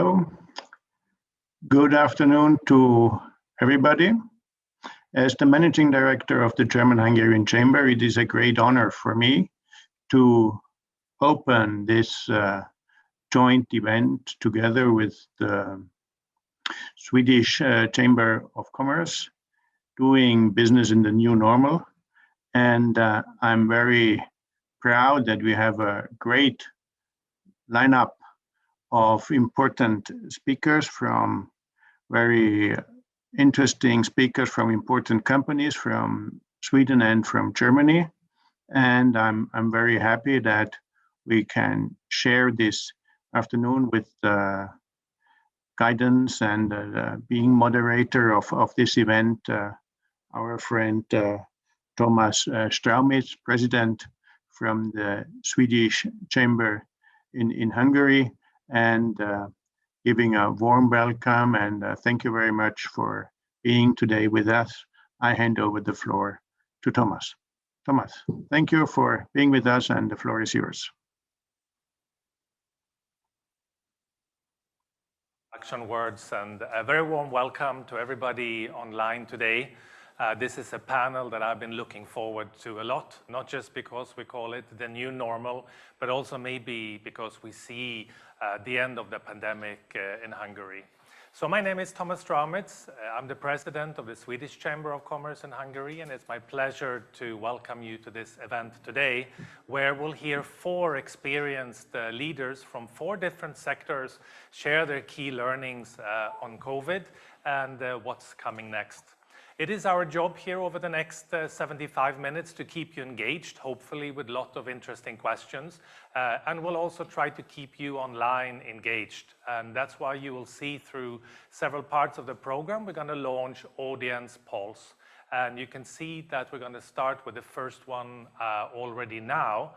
Oh, good afternoon to everybody. As the Managing Director of the German-Hungarian Chamber, it is a great honor for me to open this joint event together with the Swedish Chamber of Commerce, doing business in the new normal. And I'm very proud that we have a great lineup of important speakers from very interesting speakers from important companies from Sweden and from Germany. And I'm very happy that we can share this afternoon with the guidance and being moderator of this event, our friend Thomas Straumitz, president from the Swedish Chamber in Hungary, and giving a warm welcome and thank you very much for being today with us. I hand over the floor to Thomas. Thomas, thank you for being with us, and the floor is yours. Action words, and a very warm welcome to everybody online today. This is a panel that I've been looking forward to a lot, not just because we call it the new normal, but also maybe because we see the end of the pandemic in Hungary. So my name is Thomas Straumitz. I'm the president of the Swedish Chamber of Commerce in Hungary, and it's my pleasure to welcome you to this event today, where we'll hear 4 experienced leaders from 4 different sectors share their key learnings on COVID and what's coming next. It is our job here over the next 75 minutes to keep you engaged, hopefully with a lot of interesting questions. And we'll also try to keep you online engaged. And that's why you will see through several parts of the program, we're going to launch Audience Pulse. And you can see that we're going to start with the first one already now.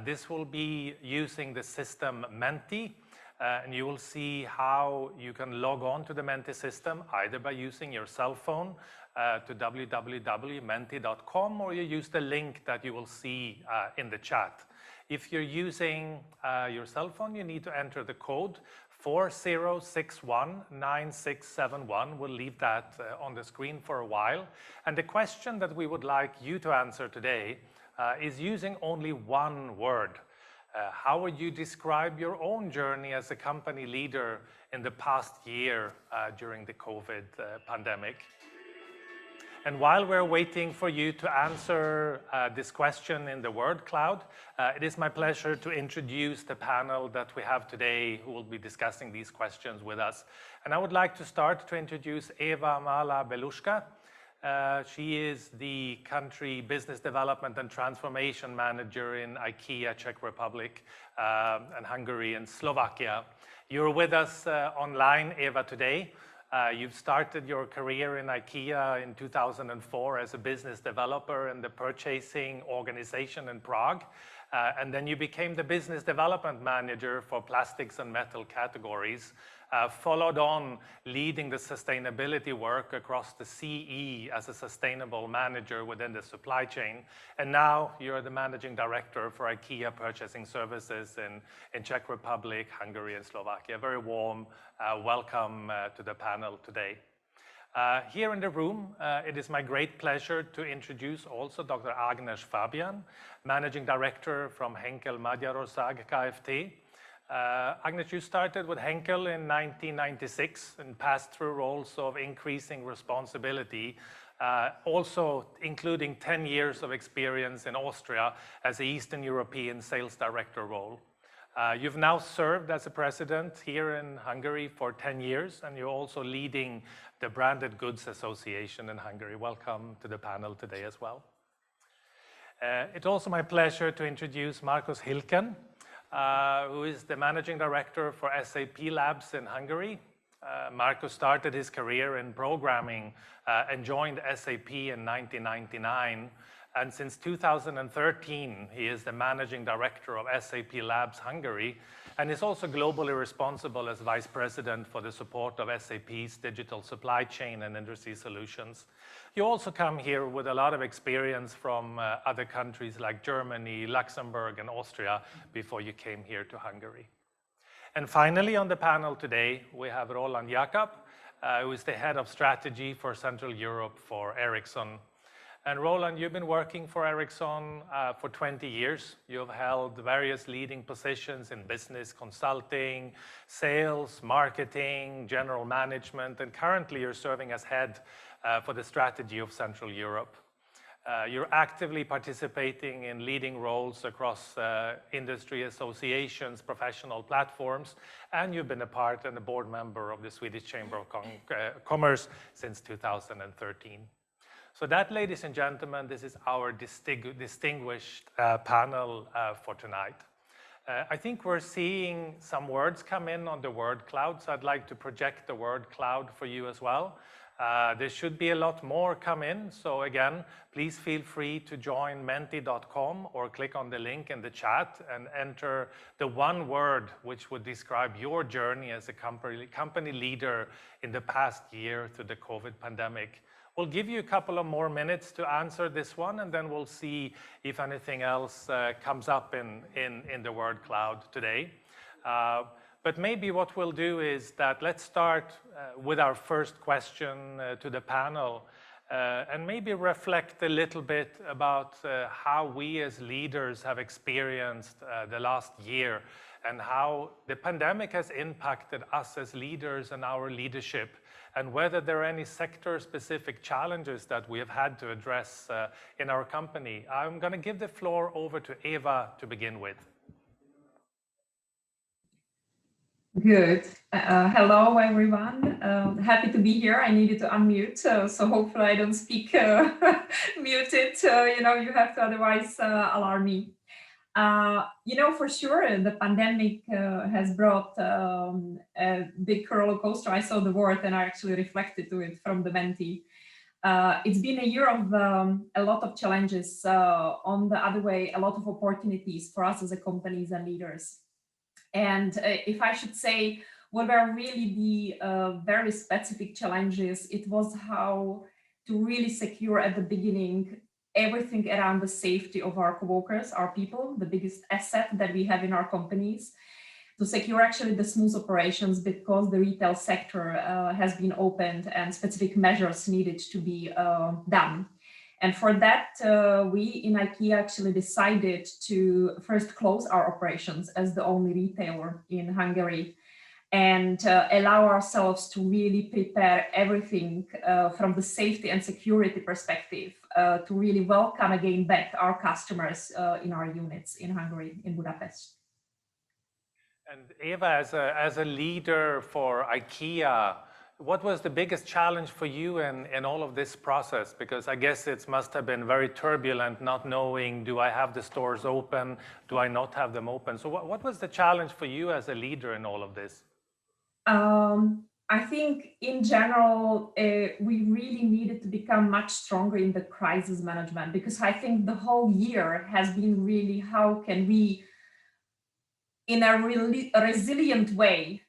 This will be using the system Menti. And you will see how you can log on to the Menti system, either by using your cell phone to www.menti.com, or you use the link that you will see in the chat. If you're using your cell phone, you need to enter the code 40619671. We'll leave that on the screen for a while. And the question that we would like you to answer today is using only one word. How would you describe your own journey as a company leader in the past year during the COVID pandemic? And while we're waiting for you to answer this question in the word cloud, it is my pleasure to introduce the panel that we have today who will be discussing these questions with us. And I would like to start to introduce Eva Mala Belushka. She is the country business development and transformation manager in IKEA, Czech Republic, and Hungary and Slovakia. You're with us online, Eva, today. You've started your career in IKEA in 2004 as a business developer in the purchasing organization in Prague. And then you became the business development manager for plastics and metal categories, followed on leading the sustainability work across the CE as a sustainable manager within the supply chain. And now you're the managing director for IKEA Purchasing Services in Czech Republic, Hungary, and Slovakia. Very warm welcome to the panel today. Here in the room, it is my great pleasure to introduce also Dr. Agnes Fabian, Managing Director from Henkel Magyarország Kft. Agnes, you started with Henkel in 1996 and passed through roles of increasing responsibility, also including 10 years of experience in Austria as an Eastern European sales director role. You've now served as a president here in Hungary for 10 years, and you're also leading the Branded Goods Association in Hungary. Welcome to the panel today as well. It's also my pleasure to introduce Markus Hilken, who is the managing director for SAP Labs in Hungary. Markus started his career in programming and joined SAP in 1999. And since 2013, he is the managing director of SAP Labs Hungary, and is also globally responsible as vice president for the support of SAP's digital supply chain and industry solutions. You also come here with a lot of experience from other countries like Germany, Luxembourg, and Austria before you came here to Hungary. And finally, on the panel today, we have Roland Jakob, who is the head of strategy for Central Europe for Ericsson. And Roland, you've been working for Ericsson for 20 years. You've held various leading positions in business consulting, sales, marketing, general management, and currently you're serving as head for the strategy of Central Europe. You're actively participating in leading roles across industry associations, professional platforms, and you've been a part and a board member of the Swedish Chamber of Commerce since 2013. So that, ladies and gentlemen, this is our distinguished panel for tonight. I think we're seeing some words come in on the word cloud, so I'd like to project the word cloud for you as well. There should be a lot more come in, so again, please feel free to join menti.com or click on the link in the chat and enter the one word which would describe your journey as a company leader in the past year through the COVID pandemic. We'll give you a couple of more minutes to answer this one, and then we'll see if anything else comes up in the word cloud today. But maybe what we'll do is that let's start with our first question to the panel and maybe reflect a little bit about how we as leaders have experienced the last year and how the pandemic has impacted us as leaders and our leadership, and whether there are any sector-specific challenges that we have had to address in our company. I'm going to give the floor over to Eva to begin with. Good. Hello, everyone. Happy to be here. I needed to unmute, so hopefully I don't speak muted. You have to otherwise alarm me. For sure, the pandemic has brought a big roller coaster. I saw the word and I actually reflected to it from the Menti. It's been a year of a lot of challenges. On the other way, a lot of opportunities for us as a companies and leaders. And if I should say what were really the very specific challenges, it was how to really secure at the beginning everything around the safety of our coworkers, our people, the biggest asset that we have in our companies, to secure actually the smooth operations because the retail sector has been opened and specific measures needed to be done. And for that, we in IKEA actually decided to first close our operations as the only retailer in Hungary and allow ourselves to really prepare everything from the safety and security perspective to really welcome again back our customers in our units in Hungary, in Budapest. And Eva, as a leader for IKEA, what was the biggest challenge for you in all of this process? Because I guess it must have been very turbulent, not knowing, do I have the stores open? Do I not have them open? So what was the challenge for you as a leader in all of this? I think in general, we really needed to become much stronger in the crisis management, because I think the whole year has been really how can we in a really resilient way,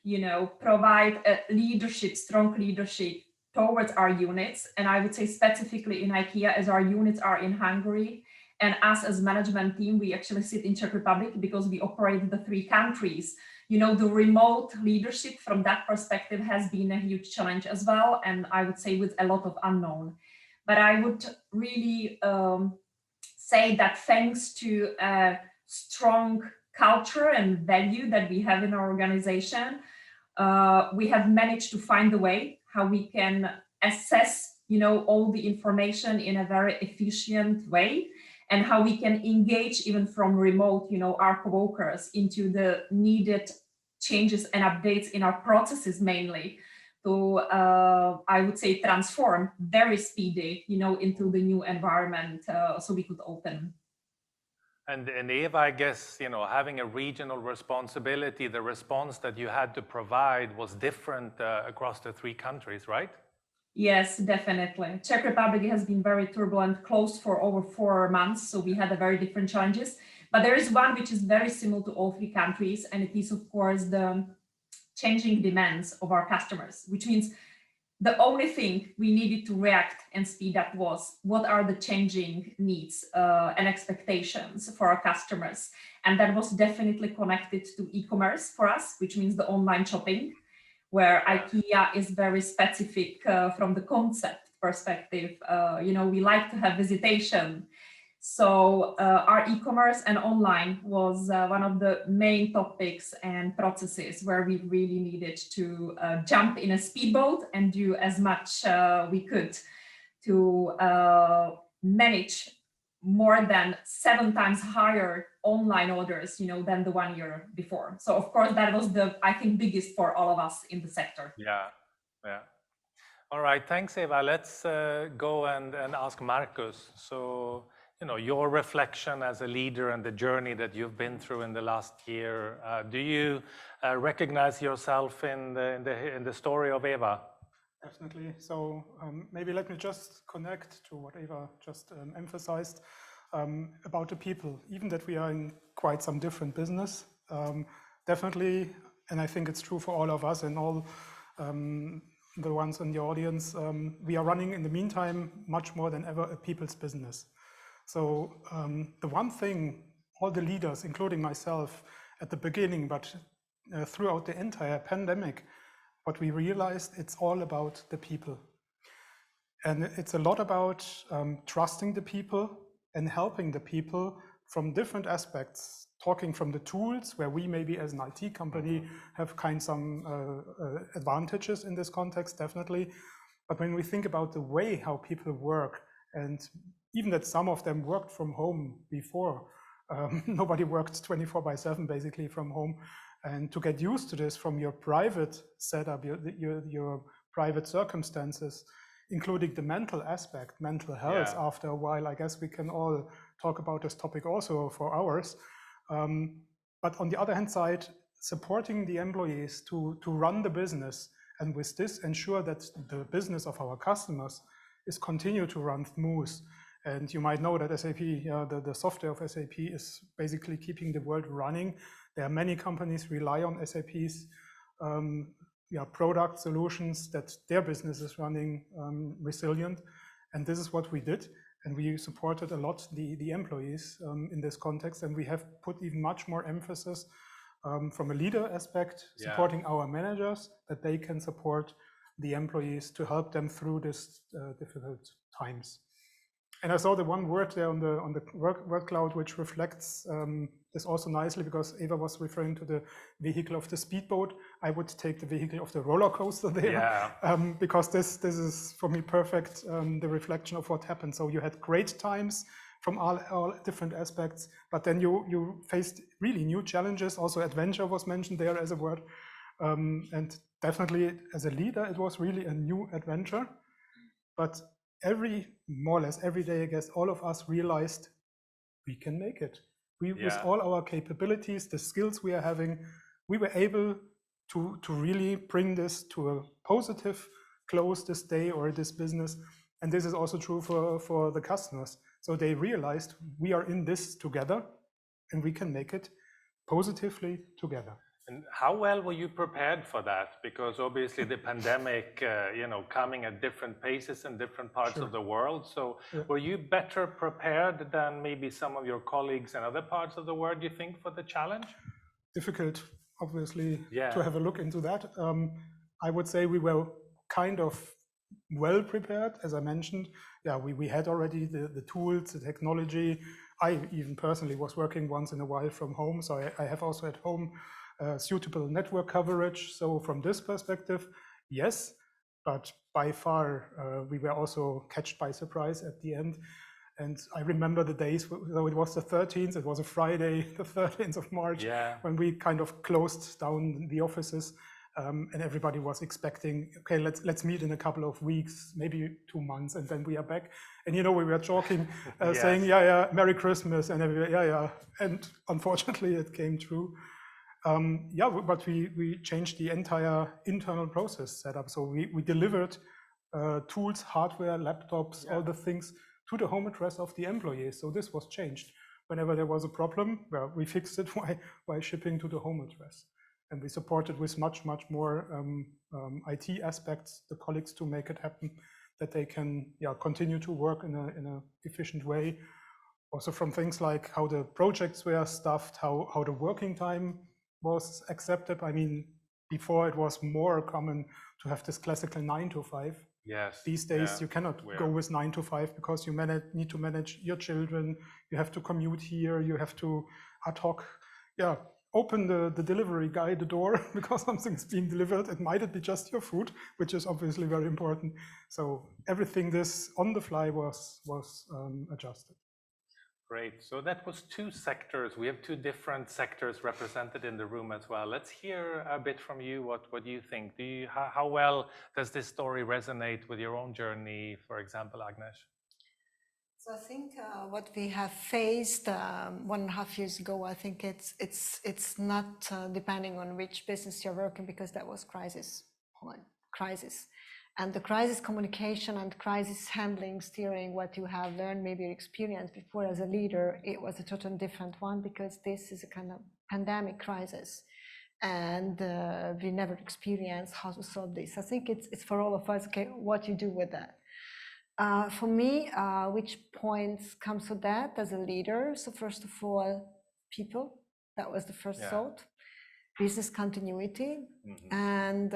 provide a leadership, strong leadership towards our units. And I would say specifically in IKEA, as our units are in Hungary, and us as management team, we actually sit in Czech Republic because we operate in the 3 countries. The remote leadership from that perspective has been a huge challenge as well. And I would say with a lot of unknown. But I would really say that thanks to a strong culture and value that we have in our organization, we have managed to find a way how we can assess, all the information in a very efficient way, and how we can engage even from remote, our coworkers into the needed changes and updates in our processes mainly to, I would say, transform very speedy, into the new environment so we could open. And Eva, I guess, having a regional responsibility, the response that you had to provide was different across the 3 countries, right? Yes, definitely. Czech Republic has been very turbulent, closed for over 4 months. So we had a very different challenges. But there is one which is very similar to all 3 countries. And it is, of course, the changing demands of our customers, which means the only thing we needed to react and speed up was what are the changing needs and expectations for our customers. And that was definitely connected to e-commerce for us, which means the online shopping, where IKEA is very specific from the concept perspective. We like to have visitation. So our e-commerce and online was one of the main topics and processes where we really needed to jump in a speedboat and do as much we could to manage more than 7 times higher online orders, than the 1 year before. So of course that was I think biggest for all of us in the sector. Yeah. All right, thanks, Eva. Let's go and ask Marcus. So, your reflection as a leader and the journey that you've been through in the last year. Do you recognize yourself in the story of Eva? Definitely. So maybe let me just connect to what Eva just emphasized about the people, even that we are in quite some different business. Definitely, and I think it's true for all of us and all the ones in the audience, we are running in the meantime much more than ever a people's business. So the one thing all the leaders, including myself at the beginning, but throughout the entire pandemic, what we realized, it's all about the people. And it's a lot about trusting the people and helping the people from different aspects, talking from the tools where we maybe as an IT company have some advantages in this context, definitely. But when we think about the way how people work, and even that some of them worked from home before, nobody worked 24/7 basically from home. And to get used to this from your private setup, your private circumstances, including the mental aspect, mental health, after a while, I guess we can all talk about this topic also for hours. But on the other hand side, supporting the employees to run the business, and with this ensure that the business of our customers is continue to run smooth. And you might know that SAP, the software of SAP is basically keeping the world running. There are many companies rely on SAP's product solutions that their business is running resilient. And this is what we did. And we supported a lot the employees in this context. And we have put even much more emphasis from a leader aspect, supporting our managers, that they can support the employees to help them through this difficult times. And I saw the one word there on the word cloud, which reflects this also nicely, because Eva was referring to the vehicle of the speedboat. I would take the vehicle of the roller coaster there, because this is for me perfect, the reflection of what happened. So you had great times from all different aspects, but then you faced really new challenges. Also adventure was mentioned there as a word. And definitely as a leader, it was really a new adventure. But more or less every day, I guess, all of us realized we can make it. With all our capabilities, the skills we are having, we were able to really bring this to a positive close this day or this business. And this is also true for the customers. So they realized we are in this together and we can make it positively together. And how well were you prepared for that? Because obviously the pandemic, coming at different paces in different parts of the world. So were you better prepared than maybe some of your colleagues in other parts of the world, you think, for the challenge? Difficult, obviously, to have a look into that. I would say we were kind of well prepared, as I mentioned. We had already the tools, the technology. I even personally was working once in a while from home. So I have also at home suitable network coverage. So from this perspective, yes, but by far we were also catched by surprise at the end. And I remember the days, though it was the 13th, it was a Friday, the 13th of March, when we kind of closed down the offices, and everybody was expecting, okay, let's meet in a couple of weeks, maybe 2 months, and then we are back. And we were talking, saying, Merry Christmas, and and unfortunately it came true. But we changed the entire internal process setup. So we delivered tools, hardware, laptops, all the things to the home address of the employees. So this was changed. Whenever there was a problem, we fixed it by shipping to the home address. and we supported with much more IT aspects the colleagues to make it happen, that they can continue to work in a efficient way. Also from things like how the projects were staffed, how the working time was accepted. I mean, before it was more common to have this classical 9 to 5. Yes. These days you cannot go with 9 to 5 because you need to manage your children. You have to commute here. You have to ad hoc, open the delivery guy the door because something's being delivered. It might be just your food, which is obviously very important. So everything this on the fly was adjusted. Great. So that was 2 sectors. We have 2 different sectors represented in the room as well. Let's hear a bit from you. What do you think? How well does this story resonate with your own journey, for example, Agnes? So I think what we have faced 1.5 years ago, I think it's not depending on which business you're working, because that was crisis. And the crisis communication and crisis handling, steering, what you have learned, maybe your experience before as a leader, it was a totally different one, because this is a kind of pandemic crisis. And we never experienced how to solve this. I think it's for all of us, okay, what you do with that. For me, which points comes to that as a leader? So first of all, people, that was the first thought. Business continuity, and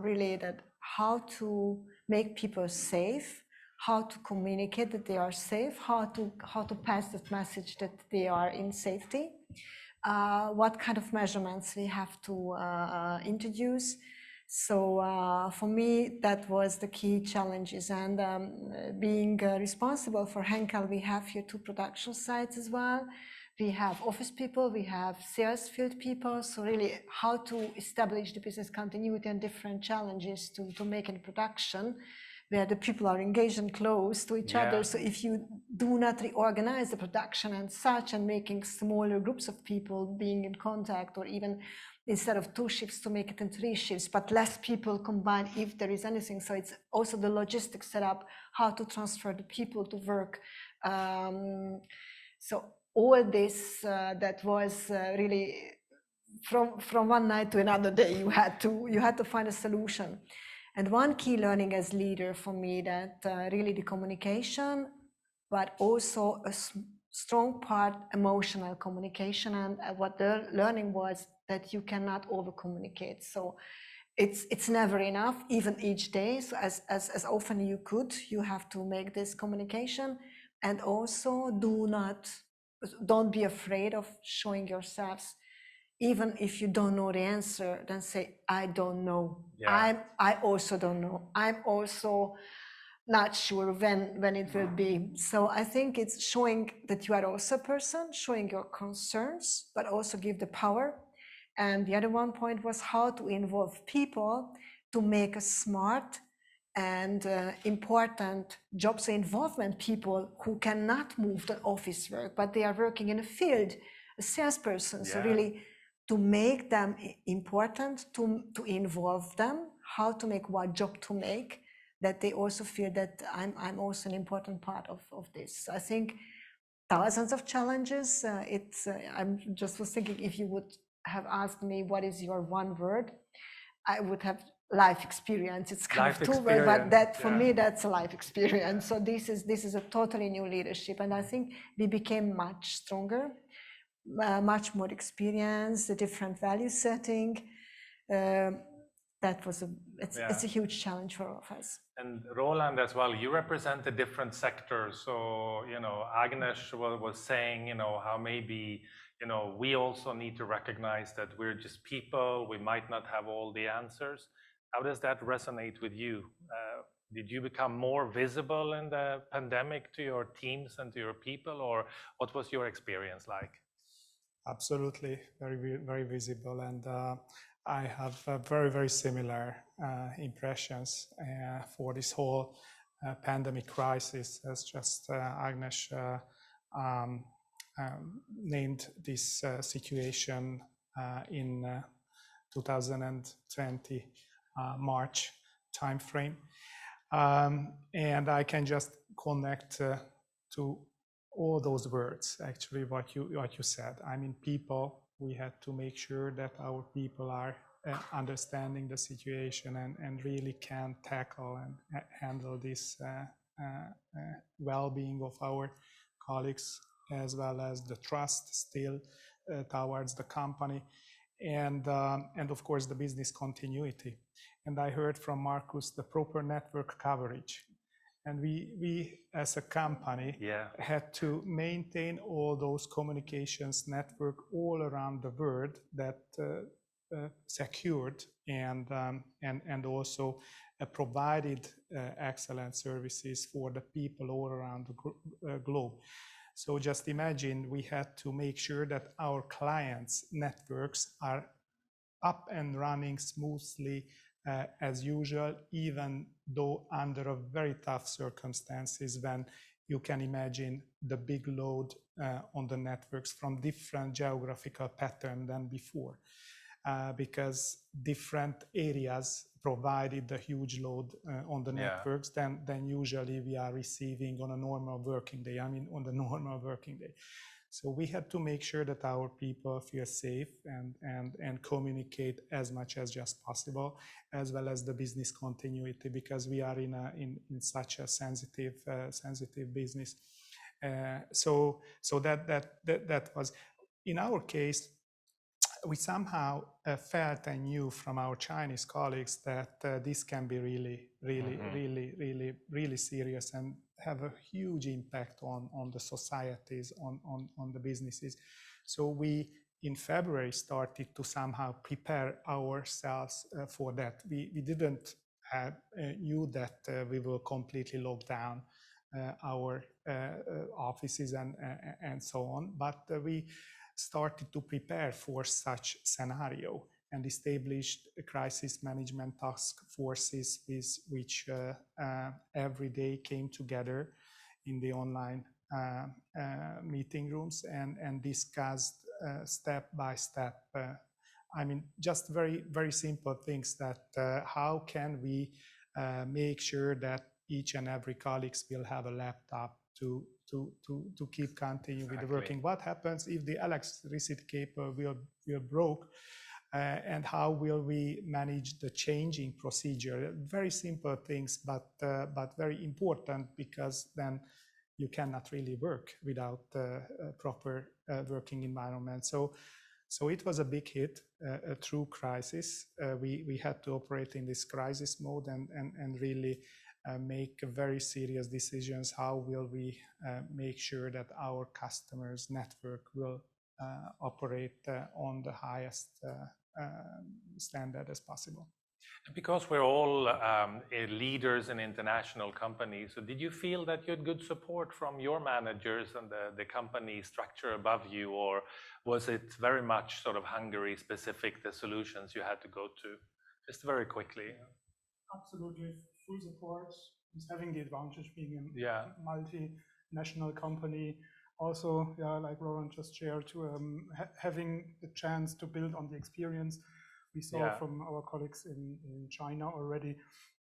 really that how to make people safe, how to communicate that they are safe, how to pass that message that they are in safety, what kind of measurements we have to introduce. So for me, that was the key challenges. And being responsible for Henkel, we have here 2 production sites as well. We have office people, we have sales field people. So really how to establish the business continuity and different challenges to make in production, where the people are engaged and close to each other. So if you do not reorganize the production and such, and making smaller groups of people being in contact, or even instead of 2 shifts to make it in 3 shifts, but less people combined if there is anything. So it's also the logistics setup, how to transfer the people to work. So all this that was really from one night to another day, you had to find a solution. And one key learning as leader for me, that really the communication, but also a strong part emotional communication. And what the learning was that you cannot over communicate. So it's never enough, even each day. So as often you have to make this communication. And also don't be afraid of showing yourselves. Even if you don't know the answer, then say, I don't know. I also don't know. I'm also not sure when it will be. So I think it's showing that you are also a person, showing your concerns, but also give the power. And the other one point was how to involve people to make a smart and important job. So involvement, people who cannot move the office work, but they are working in a field, a salesperson. So really to make them important, to involve them, how to make what job to make, that they also feel that I'm also an important part of this. So I think thousands of challenges. I'm just was thinking, if you would have asked me what is your one word, I would have life experience. It's kind of 2 words, but that for me, that's a life experience. So this is a totally new leadership. And I think we became much stronger, much more experienced, a different value setting. That was it's a huge challenge for all of us. And Roland as well, you represent the different sectors. So, Agnes was saying, how maybe, we also need to recognize that we're just people. We might not have all the answers. How does that resonate with you? Did you become more visible in the pandemic to your teams and to your people, or what was your experience like? Absolutely, very, very visible. And I have very, very similar impressions for this whole pandemic crisis, as just Agnes named this situation in 2020 March timeframe. And I can just connect to all those words, actually, what you said. I mean, people, we had to make sure that our people are understanding the situation and really can tackle and handle this well-being of our colleagues, as well as the trust still towards the company, and of course the business continuity. And I heard from Marcus the proper network coverage. And we as a company had to maintain all those communications network all around the world that secured and also provided excellent services for the people all around the globe. So just imagine we had to make sure that our clients' networks are up and running smoothly as usual, even though under a very tough circumstances, when you can imagine the big load on the networks from different geographical pattern than before, because different areas provided the huge load on the networks than usually we are receiving on a normal working day. I mean, on the normal working day. So we had to make sure that our people feel safe and communicate as much as just possible, as well as the business continuity, because we are in such a sensitive business. So that was, in our case, we somehow felt and knew from our Chinese colleagues that this can be really serious and have a huge impact on the societies, on the businesses. So we, in February, started to somehow prepare ourselves for that. We didn't knew that we will completely lock down our offices and so on, but we started to prepare for such scenario and established crisis management task forces which every day came together in the online meeting rooms and discussed step by step. I mean, just very simple things that how can we make sure that each and every colleagues will have a laptop to keep continuing with the working. What happens if the electricity cable will broke, and how will we manage the changing procedure? Very simple things, but very important, because then you cannot really work without a proper working environment. So it was a big hit, a true crisis. We had to operate in this crisis mode and really make very serious decisions. How will we make sure that our customers' network will operate on the highest standard as possible? Because we're all leaders in international companies, so did you feel that you had good support from your managers and the company structure above you, or was it very much sort of Hungary specific, the solutions you had to go to? Just very quickly. Absolutely, full support. Is having the advantage being a multinational company. Also, like Roland just shared, to having the chance to build on the experience we saw from our colleagues in China already.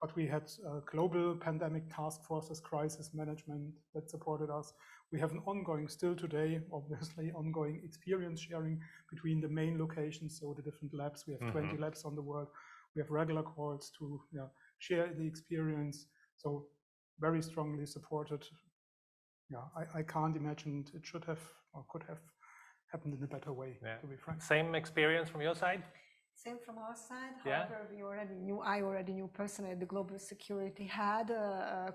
But we had global pandemic task forces, crisis management that supported us. We have an ongoing, still today, obviously, ongoing experience sharing between the main locations, so the different labs. We have 20 labs on the world. We have regular calls to share the experience. So very strongly supported. Yeah, I can't imagine it should have or could have happened in a better way, to be frank. Same experience from your side? Same from our side. However, I already knew personally the global security had,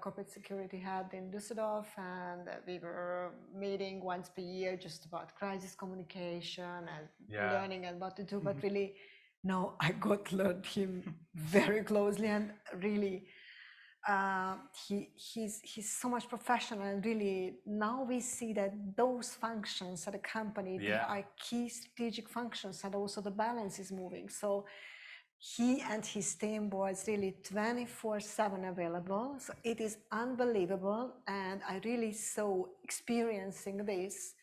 corporate security had in Düsseldorf, and we were meeting once per year just about crisis communication and learning and what to do. But really, no, I got to learn him very closely, and really, he's so much professional, and really now we see that those functions at a company, they are key strategic functions, and also the balance is moving. So he and his team was really 24/7 available. So it is unbelievable, and I really saw experiencing this,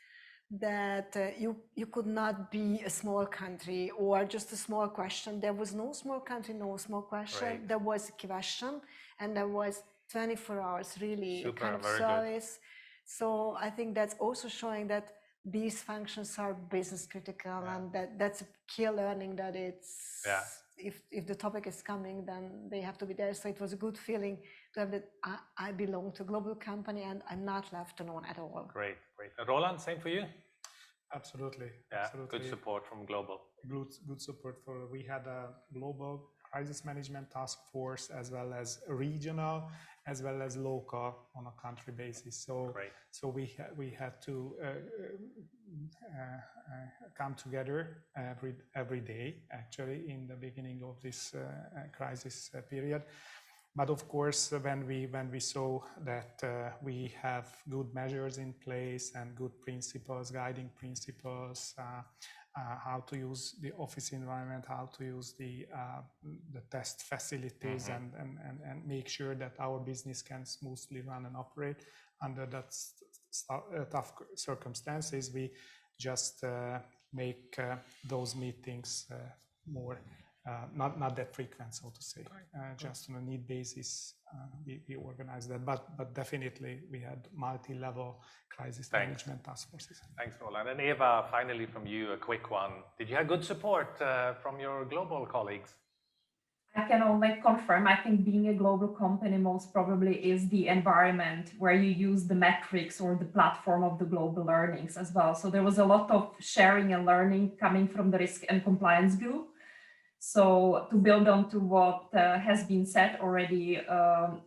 that you could not be a small country or just a small question. There was no small country, no small question. There was a question, and there was 24 hours really kind of service. Good. So I think that's also showing that these functions are business critical, and that's a key learning that it's if the topic is coming, then they have to be there. So it was a good feeling to have that I belong to a global company and I'm not left alone at all. Great. Roland, same for you? Absolutely. Yeah, absolutely. Good support from global. Good support we had a global crisis management task force, as well as regional, as well as local on a country basis. So, Great. so we had to come together every day, actually, in the beginning of this crisis period. But of course, when we saw that we have good measures in place and good principles, guiding principles, how to use the office environment, how to use the test facilities, and make sure that our business can smoothly run and operate under that tough circumstances, we just make those meetings more. Not that frequent, so to say. Just on a need basis, we organize that. But definitely, we had multi-level crisis management task forces. Thanks, Roland. And Eva, finally from you, a quick one. Did you have good support from your global colleagues? I can only confirm, I think being a global company most probably is the environment where you use the metrics or the platform of the global learnings as well. So there was a lot of sharing and learning coming from the risk and compliance group. So to build on to what has been said already,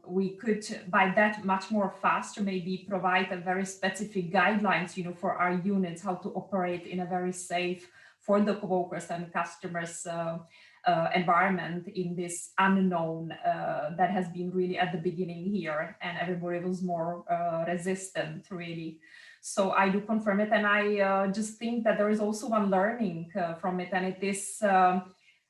we could, by that much more faster, maybe provide a very specific guidelines, for our units, how to operate in a very safe for the co-workers and customers environment in this unknown that has been really at the beginning here, and everybody was more resistant, really. So I do confirm it, and I just think that there is also one learning from it, and it is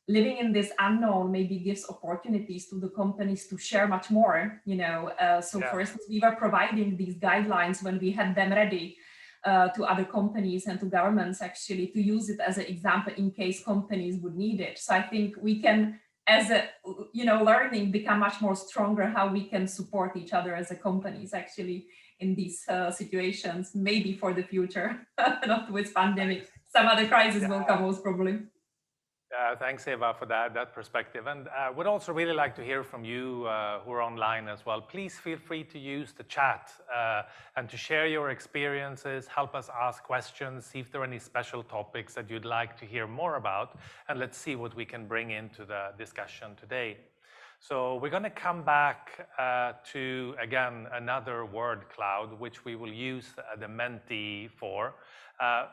living in this unknown maybe gives opportunities to the companies to share much more, For instance, we were providing these guidelines when we had them ready to other companies and to governments, actually, to use it as an example in case companies would need it. So I think we can, as a, learning, become much more stronger how we can support each other as a companies, actually, in these situations, maybe for the future, not with pandemic. Some other crisis will come most probably. Thanks, Eva, for that perspective. And would also really like to hear from you who are online as well. Please feel free to use the chat and to share your experiences, help us ask questions, see if there are any special topics that you'd like to hear more about, and let's see what we can bring into the discussion today. So we're going to come back to, again, another word cloud, which we will use the Menti for.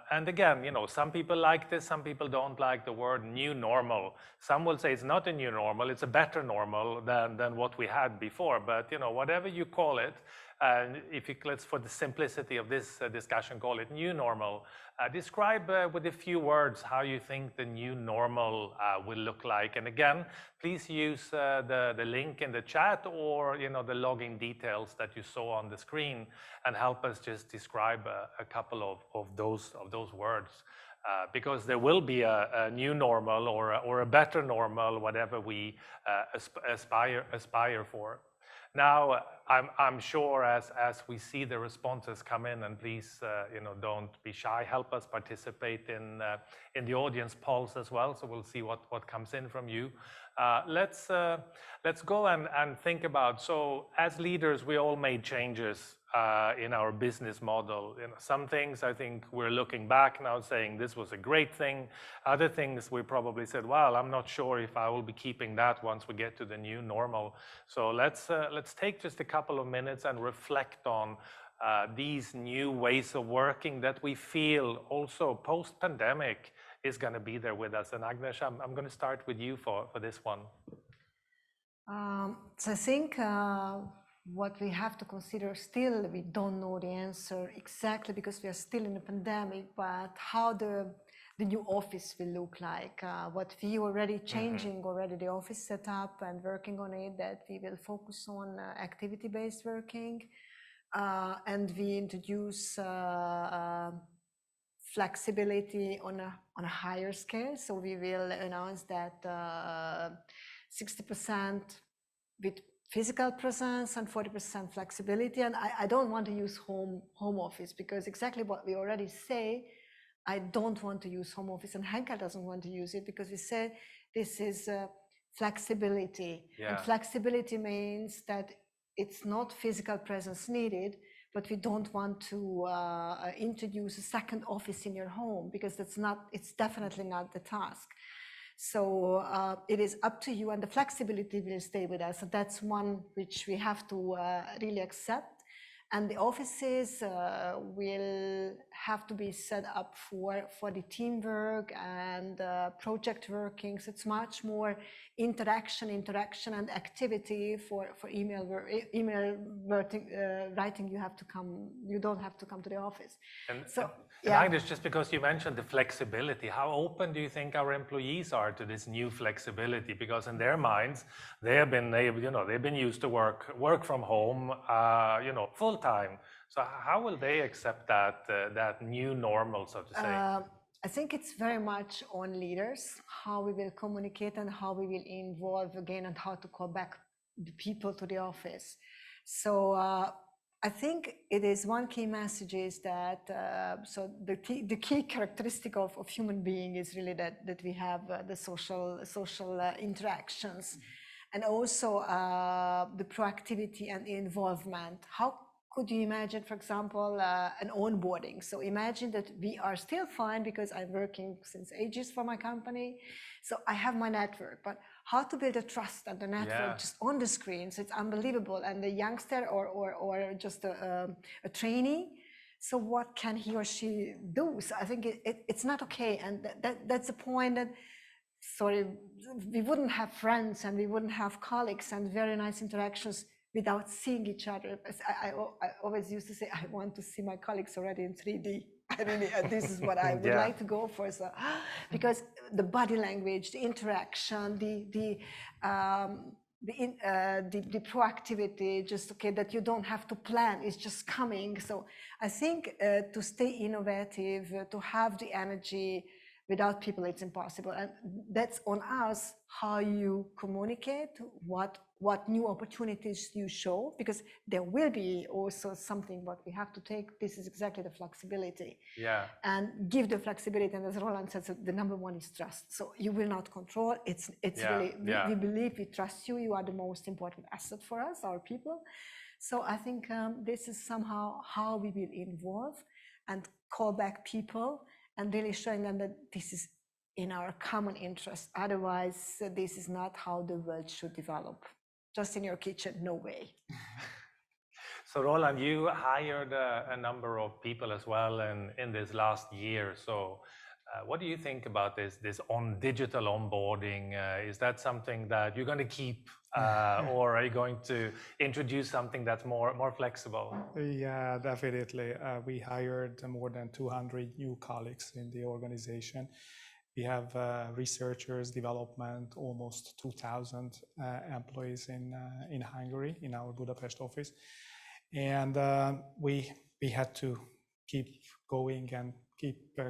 And again, some people like this, some people don't like the word new normal. Some will say it's not a new normal, it's a better normal than what we had before. But, whatever you call it, and let's, for the simplicity of this discussion, call it new normal. Describe with a few words how you think the new normal will look like. And again, please use the link in the chat or the login details that you saw on the screen, and help us just describe a couple of those words. Because there will be a new normal or a better normal, whatever we aspire for. Now, I'm sure as we see the responses come in, and please, don't be shy. Help us participate in the audience polls as well. So we'll see what comes in from you. Let's go and think about. So as leaders, we all made changes in our business model. Some things I think we're looking back now saying this was a great thing. Other things we probably said, well, I'm not sure if I will be keeping that once we get to the new normal. So let's take just a couple of minutes and reflect on these new ways of working that we feel also post-pandemic is going to be there with us. And Agnes, I'm going to start with you for this one. So I think what we have to consider still, we don't know the answer exactly because we are still in a pandemic, but how the new office will look like. What we already changing already the office setup and working on it, that we will focus on activity-based working, and we introduce flexibility on a higher scale. So we will announce that 60% with physical presence and 40% flexibility. And I don't want to use home office, because exactly what we already say, I don't want to use home office, and Henkel doesn't want to use it, because we say this is flexibility. And flexibility means that it's not physical presence needed, but we don't want to introduce a second office in your home, because it's definitely not the task. So it is up to you, and the flexibility will stay with us. So that's one which we have to really accept. And the offices will have to be set up for the teamwork and project working. So it's much more interaction and activity. For email writing, you don't have to come to the office. And Agnes, just because you mentioned the flexibility, how open do you think our employees are to this new flexibility? Because in their minds, they've been used to work from home, full time. So how will they accept that new normal, so to say? I think it's very much on leaders, how we will communicate and how we will involve again, and how to call back the people to the office. So I think it is one key message is that the key characteristic of human being is really that we have the social interactions, and also the proactivity and the involvement. How could you imagine, for example, an onboarding? So imagine that we are still fine, because I'm working since ages for my company, so I have my network, but how to build a trust and the network just on the screen? So it's unbelievable. And the youngster or just a trainee, so what can he or she do? So I think it's not okay. And that's the point, that we wouldn't have friends and we wouldn't have colleagues and very nice interactions without seeing each other. I always used to say, I want to see my colleagues already in 3D. This is what I would like to go for. So, because the body language, the interaction, the proactivity, just that you don't have to plan, it's just coming. So I think to stay innovative, to have the energy, without people, it's impossible. And that's on us, how you communicate, what new opportunities you show, because there will be also something what we have to take. This is exactly the flexibility. And give the flexibility. And as Roland said, so the number one is trust. So you will not control. It's really, we believe, we trust you. You are the most important asset for us, our people. So I think this is somehow how we will involve and call back people, and really showing them that this is in our common interest. Otherwise, this is not how the world should develop. Just in your kitchen, no way. So Roland, you hired a number of people as well in this last year. So what do you think about this digital onboarding? Is that something that you're going to keep, or are you going to introduce something that's more flexible? Yeah, definitely. We hired more than 200 new colleagues in the organization. We have researchers, development, almost 2,000 employees in Hungary, in our Budapest office. And we had to keep going and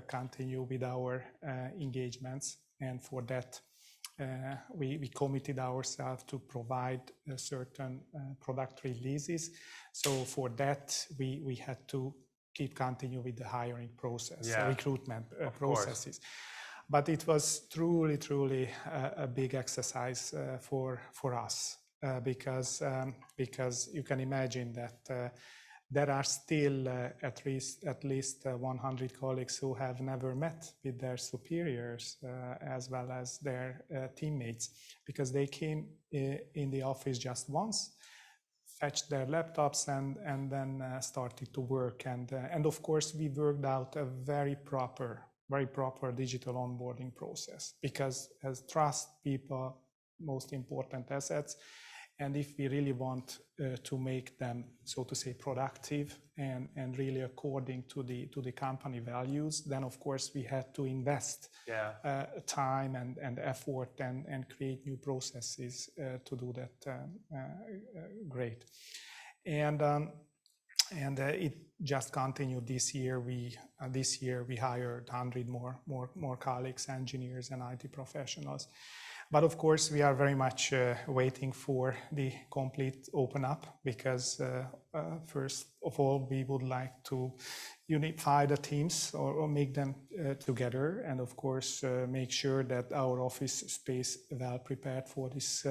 continue with our engagements. And for that, we committed ourselves to provide certain product releases. So for that, we had to continue with the hiring process, recruitment processes. But it was truly a big exercise for us, because you can imagine that there are still at least 100 colleagues who have never met with their superiors as well as their teammates, because they came in the office just once, fetched their laptops, and then started to work. And of course, we worked out a very proper digital onboarding process, because as trust people, most important assets. And if we really want to make them, so to say, productive and really according to the company values, then of course we had to invest time and effort and create new processes to do that great. And it just continued this year. We hired 100 more colleagues, engineers, and IT professionals. But of course, we are very much waiting for the complete open up, because first of all, we would like to unify the teams or make them together, and of course make sure that our office space well prepared for this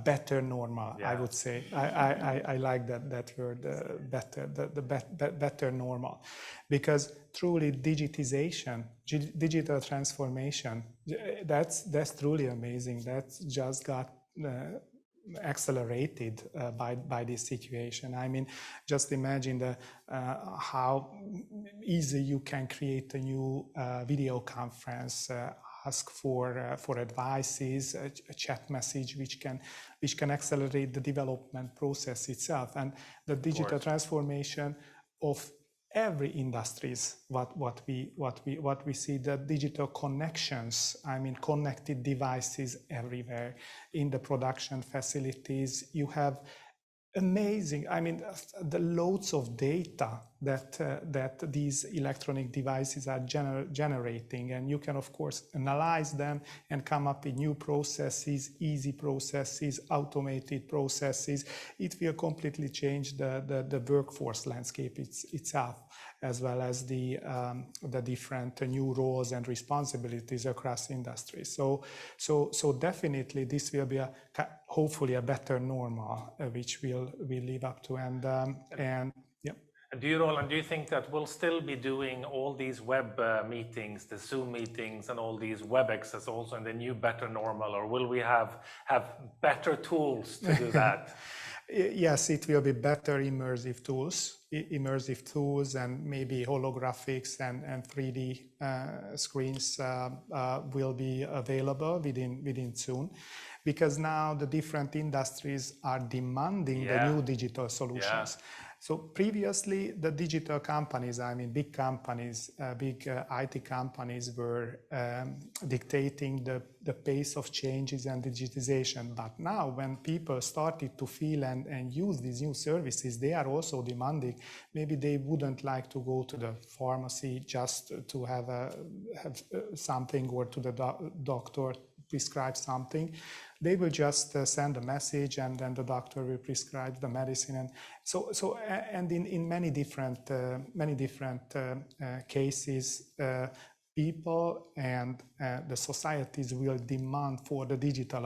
better normal. I would say I like that word, better, the better normal, because truly digitization, digital transformation, that's truly amazing. That's just got accelerated by this situation. I mean, just imagine how easy you can create a new video conference, ask for advices, a chat message which can accelerate the development process itself, and the digital transformation of every industries. What we see, the digital connections. I mean, connected devices everywhere in the production facilities. You have amazing, I mean, the loads of data that these electronic devices are generating, and you can of course analyze them and come up with new processes, easy processes, automated processes. It will completely change the workforce landscape itself, as well as the different new roles and responsibilities across industries. So definitely this will be hopefully a better normal, which we'll live up to. And yeah. And do you think that we'll still be doing all these web meetings, the Zoom meetings, and all these WebExes also in the new better normal, or will we have better tools to do that? Yes, it will be better immersive tools, and maybe holographics and 3D screens will be available within soon, because now the different industries are demanding the new digital solutions. So previously, the digital companies, I mean, big companies, big IT companies were dictating the pace of changes and digitization. But now when people started to feel and use these new services, they are also demanding. Maybe they wouldn't like to go to the pharmacy just to have something, or to the doctor prescribe something. They will just send a message, and then the doctor will prescribe the medicine. And so and in many different cases, people and the societies will demand for the digital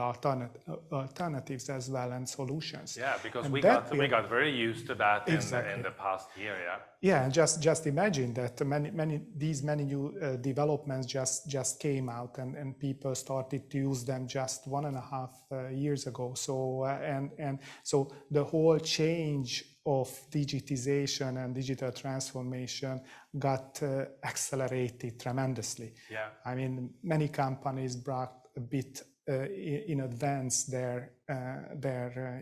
alternatives as well, and solutions. Yeah, because we got very used to that in the past year. Yeah, and just imagine that many new developments just came out, and people started to use them just 1.5 years ago. So and so the whole change of digitization and digital transformation got accelerated tremendously. Yeah, I mean, many companies brought a bit in advance their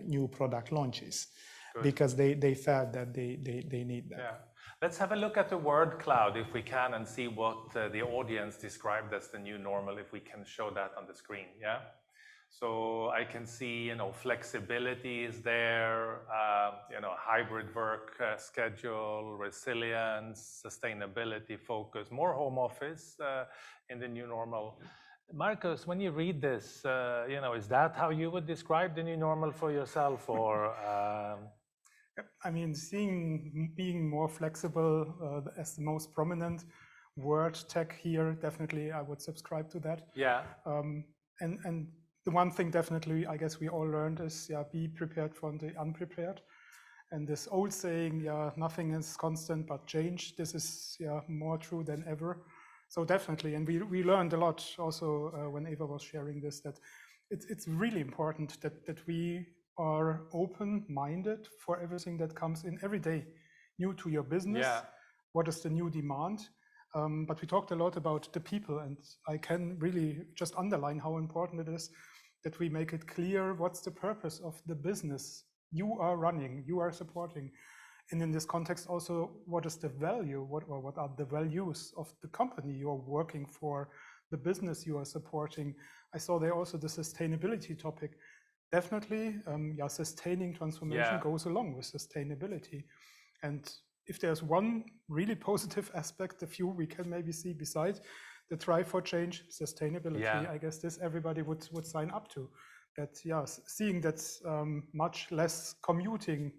new product launches. Good. Because they felt that they need that. Yeah. Let's have a look at the word cloud if we can, and see what the audience described as the new normal, if we can show that on the screen. Yeah. So I can see, flexibility is there, hybrid work schedule, resilience, sustainability, focus, more home office in the new normal. Marcus, when you read this, is that how you would describe the new normal for yourself, or? I mean, being more flexible as the most prominent word tag here, definitely I would subscribe to that. Yeah. And the one thing definitely I guess we all learned is, be prepared for the unprepared. And this old saying, nothing is constant but change, this is more true than ever. So definitely, and we learned a lot also when Eva was sharing this, that it's really important that we are open-minded for everything that comes in every day, new to your business. Yeah. What is the new demand? But we talked a lot about the people, and I can really just underline how important it is that we make it clear what's the purpose of the business you are running, you are supporting. And in this context also, what is the value, what are the values of the company you are working for, the business you are supporting. I saw there also the sustainability topic. Definitely, sustaining transformation goes along with sustainability. And if there's one really positive aspect, a few we can maybe see besides, the drive for change, sustainability. Yeah. I guess this everybody would sign up to. That, yeah, seeing that much less commuting.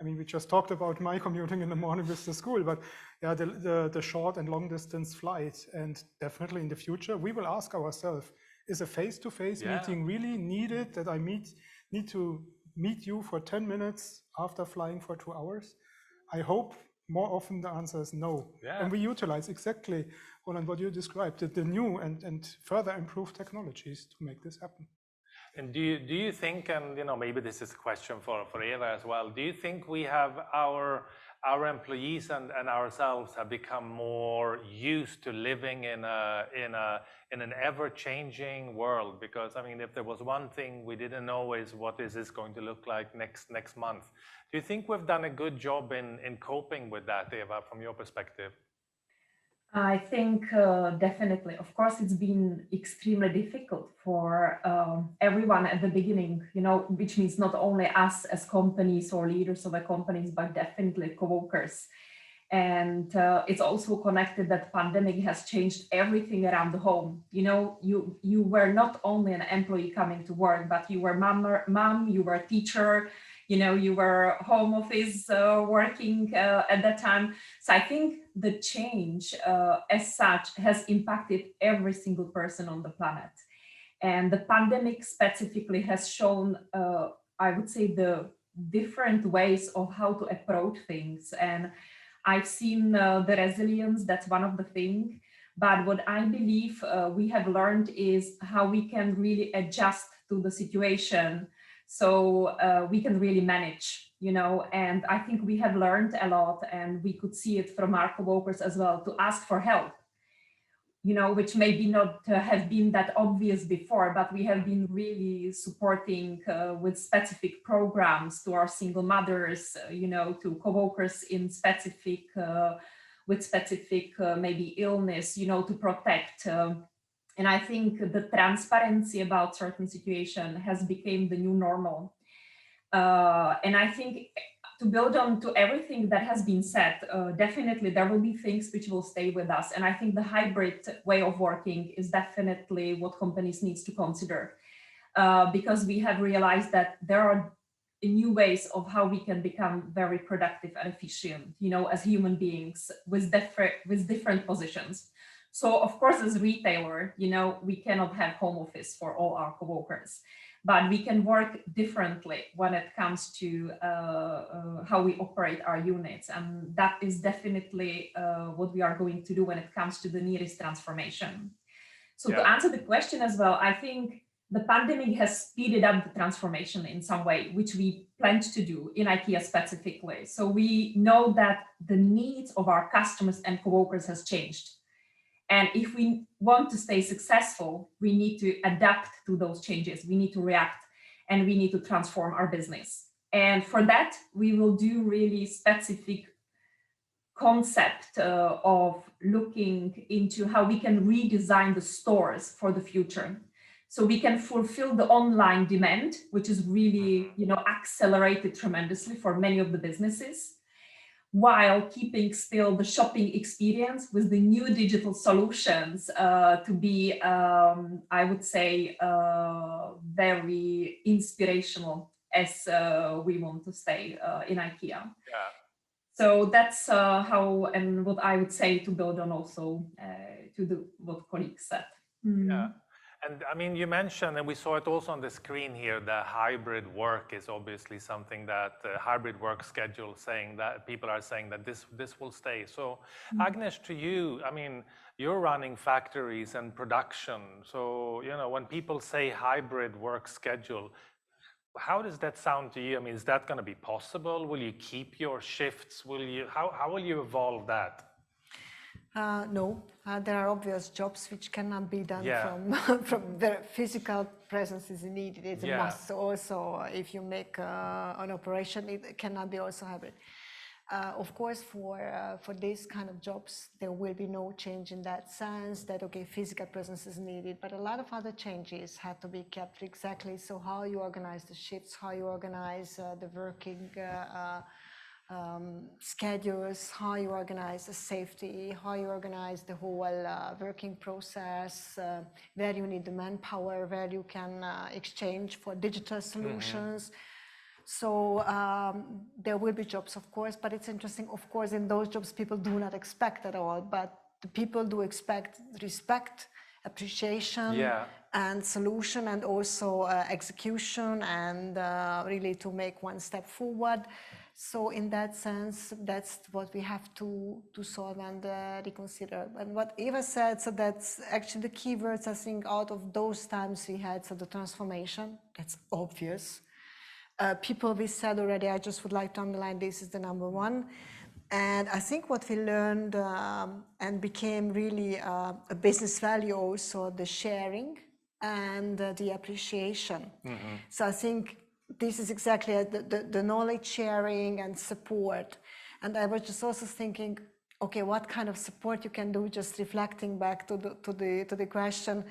I mean, we just talked about my commuting in the morning with the school, but yeah, the short and long distance flight. And definitely in the future, we will ask ourselves, is a face-to-face meeting really needed, that I need to meet you for 10 minutes after flying for 2 hours? I hope more often the answer is no. Yeah. And we utilize exactly, Roland, what you described, the new and further improved technologies to make this happen. And do you think, and maybe this is a question for Eva as well, do you think we have our employees and ourselves have become more used to living in an ever-changing world? Because I mean, if there was one thing we didn't know is what is this going to look like next month. Do you think we've done a good job in coping with that, Eva, from your perspective? I think definitely. Of course, it's been extremely difficult for everyone at the beginning, which means not only us as companies or leaders of the companies, but definitely co-workers. And it's also connected that pandemic has changed everything around the home. You were not only an employee coming to work, but you were mom, you were a teacher, you were home office working at that time. So I think the change as such has impacted every single person on the planet. And the pandemic specifically has shown, I would say, the different ways of how to approach things. And I've seen the resilience, that's one of the things. But what I believe we have learned is how we can really adjust to the situation, so we can really manage, and I think we have learned a lot, and we could see it from our co-workers as well, to ask for help, which maybe not have been that obvious before, but we have been really supporting with specific programs to our single mothers, to co-workers in specific, with specific maybe illness, to protect. And I think the transparency about certain situation has become the new normal. And I think to build on to everything that has been said, definitely there will be things which will stay with us. And I think the hybrid way of working is definitely what companies need to consider, because we have realized that there are new ways of how we can become very productive and efficient, as human beings with different positions. So of course, as retailer, we cannot have home office for all our coworkers, but we can work differently when it comes to how we operate our units. And that is definitely what we are going to do when it comes to the nearest transformation. So to answer the question as well, I think the pandemic has speeded up the transformation in some way, which we planned to do in IKEA specifically. So we know that the needs of our customers and coworkers has changed. And if we want to stay successful, we need to adapt to those changes. We need to react, and we need to transform our business. And for that, we will do really specific concept of looking into how we can redesign the stores for the future. So we can fulfill the online demand, which is really, accelerated tremendously for many of the businesses, while keeping still the shopping experience with the new digital solutions to be, I would say, very inspirational as we want to stay in IKEA. Yeah. So that's how, and what I would say to build on also to what colleagues said. Yeah. And I mean, you mentioned, and we saw it also on the screen here, the hybrid work is obviously something that hybrid work schedule, saying that people are saying that this will stay. So Agnes, to you, I mean, you're running factories and production. So, when people say hybrid work schedule, how does that sound to you? I mean, is that going to be possible? Will you keep your shifts? How will you evolve that? No, there are obvious jobs which cannot be done from the physical presence is needed. It's a must. So also, if you make an operation, it cannot be also hybrid. Of course, for these kind of jobs, there will be no change in that sense that, okay, physical presence is needed, but a lot of other changes have to be kept exactly. So how you organize the shifts, how you organize the working schedules, how you organize the safety, how you organize the whole working process, where you need the manpower, where you can exchange for digital solutions. So there will be jobs, of course, but it's interesting, of course, in those jobs, people do not expect at all, but the people do expect respect, appreciation, and solution, and also execution, and really to make one step forward. So in that sense, that's what we have to solve and reconsider. And what Eva said, so that's actually the key words, I think, out of those times we had, so the transformation, that's obvious. People, we said already, I just would like to underline this is the number one. And I think what we learned and became really a business value also, the sharing and the appreciation. So I think this is exactly the knowledge sharing and support. And I was just also thinking, okay, what kind of support you can do, just reflecting back to the question,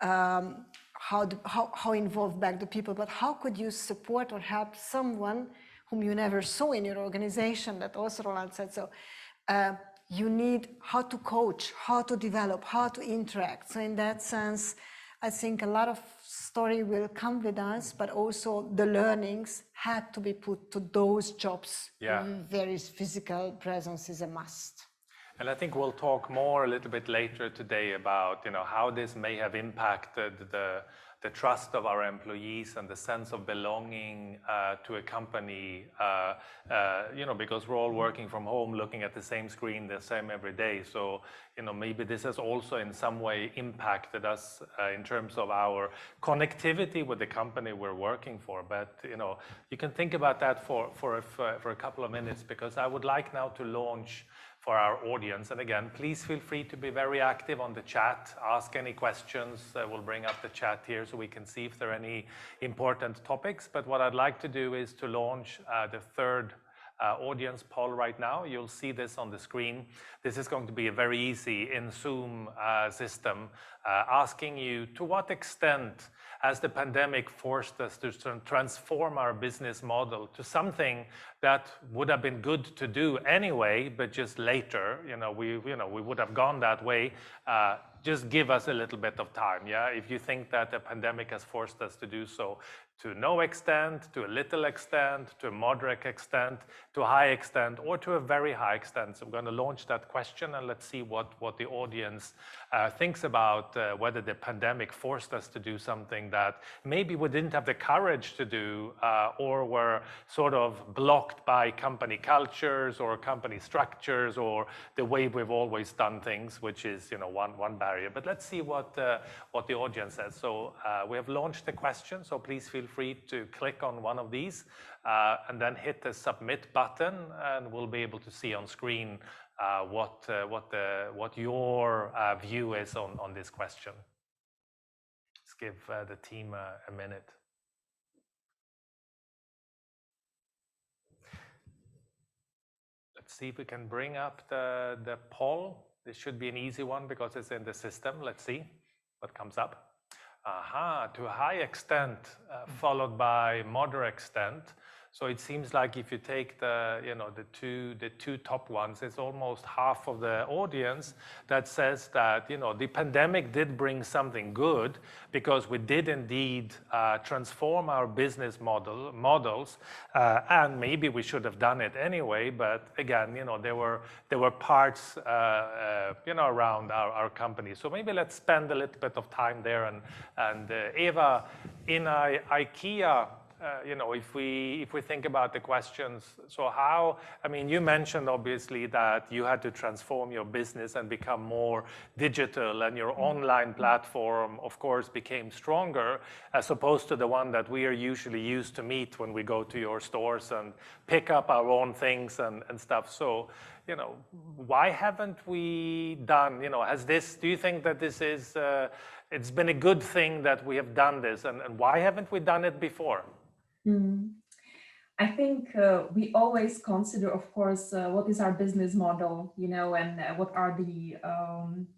how involved back the people, but how could you support or help someone whom you never saw in your organization? That also Roland said. So you need how to coach, how to develop, how to interact. So in that sense, I think a lot of story will come with us, but also the learnings had to be put to those jobs. There is physical presence is a must. And I think we'll talk more a little bit later today about, how this may have impacted the trust of our employees and the sense of belonging to a company, because we're all working from home, looking at the same screen, the same every day. So, maybe this has also in some way impacted us in terms of our connectivity with the company we're working for. But, you can think about that for a couple of minutes, because I would like now to launch for our audience. And again, please feel free to be very active on the chat, ask any questions. We'll bring up the chat here so we can see if there are any important topics. But what I'd like to do is to launch the third audience poll right now. You'll see this on the screen. This is going to be a very easy in Zoom system, asking you to what extent has the pandemic forced us to transform our business model to something that would have been good to do anyway, but just later, we would have gone that way. Just give us a little bit of time, if you think that the pandemic has forced us to do so, to no extent, to a little extent, to a moderate extent, to a high extent, or to a very high extent. So I'm going to launch that question, and let's see what the audience thinks about whether the pandemic forced us to do something that maybe we didn't have the courage to do, or were sort of blocked by company cultures or company structures or the way we've always done things, which is one barrier. But let's see what the audience says. So we have launched the question, so please feel free to click on one of these and then hit the submit button, and we'll be able to see on screen what your view is on this question. Let's give the team a minute. Let's see if we can bring up the poll. This should be an easy one because it's in the system. Let's see what comes up. To a high extent, followed by moderate extent. So it seems like if you take the two top ones, it's almost half of the audience that says that the pandemic did bring something good, because we did indeed transform our business models, and maybe we should have done it anyway. But again, there were parts around our company. So maybe let's spend a little bit of time there. And Eva, in IKEA. If we think about the questions, so you mentioned obviously that you had to transform your business and become more digital, and your online platform, of course, became stronger as opposed to the one that we are usually used to meet when we go to your stores and pick up our own things and stuff. So, why haven't we done, do you think that this is, it's been a good thing that we have done this, and why haven't we done it before? I think we always consider, of course, what is our business model, and what are the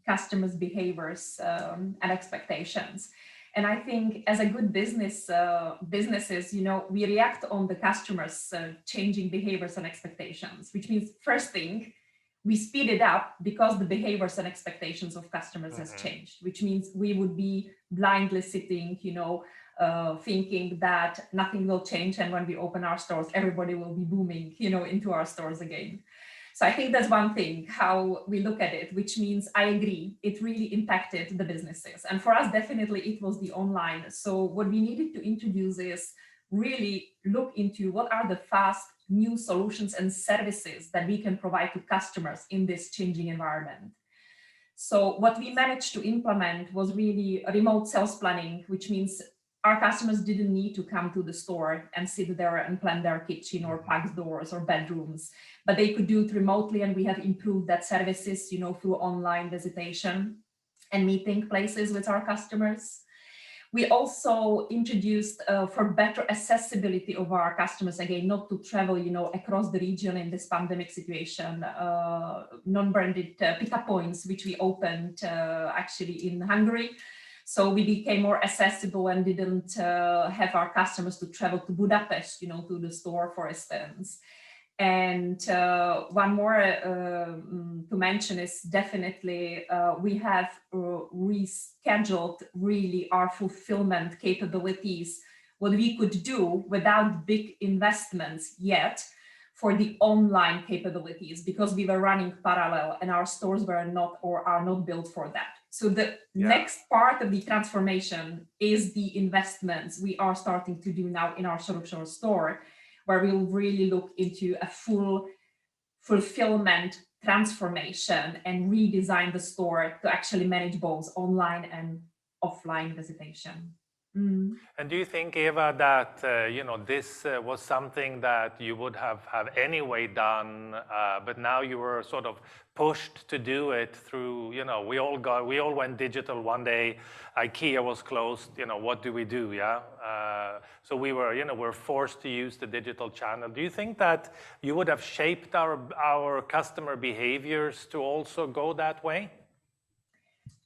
customers' behaviors and expectations. And I think as a good businesses, we react on the customers' changing behaviors and expectations, which means first thing, we speed it up because the behaviors and expectations of customers has changed, which means we would be blindly sitting, thinking that nothing will change. And when we open our stores, everybody will be booming, into our stores again. So I think that's one thing, how we look at it, which means I agree, it really impacted the businesses. And for us, definitely it was the online. So what we needed to introduce is really look into what are the fast new solutions and services that we can provide to customers in this changing environment. So what we managed to implement was really remote sales planning, which means our customers didn't need to come to the store and sit there and plan their kitchen or pack doors or bedrooms, but they could do it remotely. And we have improved that services, through online visitation and meeting places with our customers. We also introduced for better accessibility of our customers, again, not to travel, across the region in this pandemic situation, non-branded pickup points, which we opened actually in Hungary. So we became more accessible and didn't have our customers to travel to Budapest, to the store, for instance. And one more to mention is definitely we have rescheduled really our fulfillment capabilities, what we could do without big investments yet for the online capabilities, because we were running parallel and our stores were not or are not built for that. So the next part of the transformation is the investments we are starting to do now in our solution store, where we'll really look into a full fulfillment transformation and redesign the store to actually manage both online and offline visitation. And do you think, Eva, that this was something that you would have anyway done, but now you were sort of pushed to do it through, we all went digital one day. IKEA was closed. What do we do? Yeah. So we were, we're forced to use the digital channel. Do you think that you would have shaped our customer behaviors to also go that way?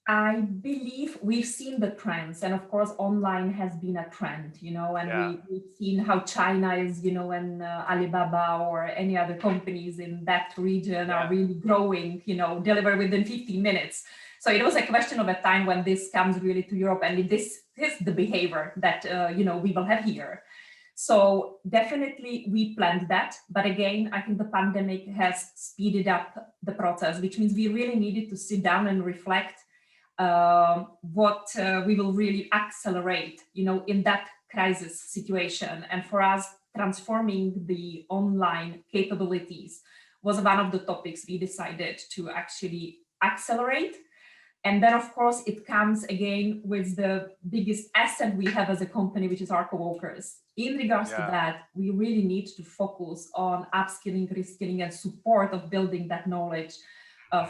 I believe we've seen the trends, and of course, online has been a trend, and we've seen how China is, and Alibaba or any other companies in that region are really growing, deliver within 15 minutes. So it was a question of a time when this comes really to Europe, and this is the behavior that, we will have here. So definitely we planned that. But again, I think the pandemic has speeded up the process, which means we really needed to sit down and reflect what we will really accelerate, in that crisis situation. And for us, transforming the online capabilities was one of the topics we decided to actually accelerate. And then, of course, it comes again with the biggest asset we have as a company, which is our coworkers. In regards to that, we really need to focus on upskilling, reskilling, and support of building that knowledge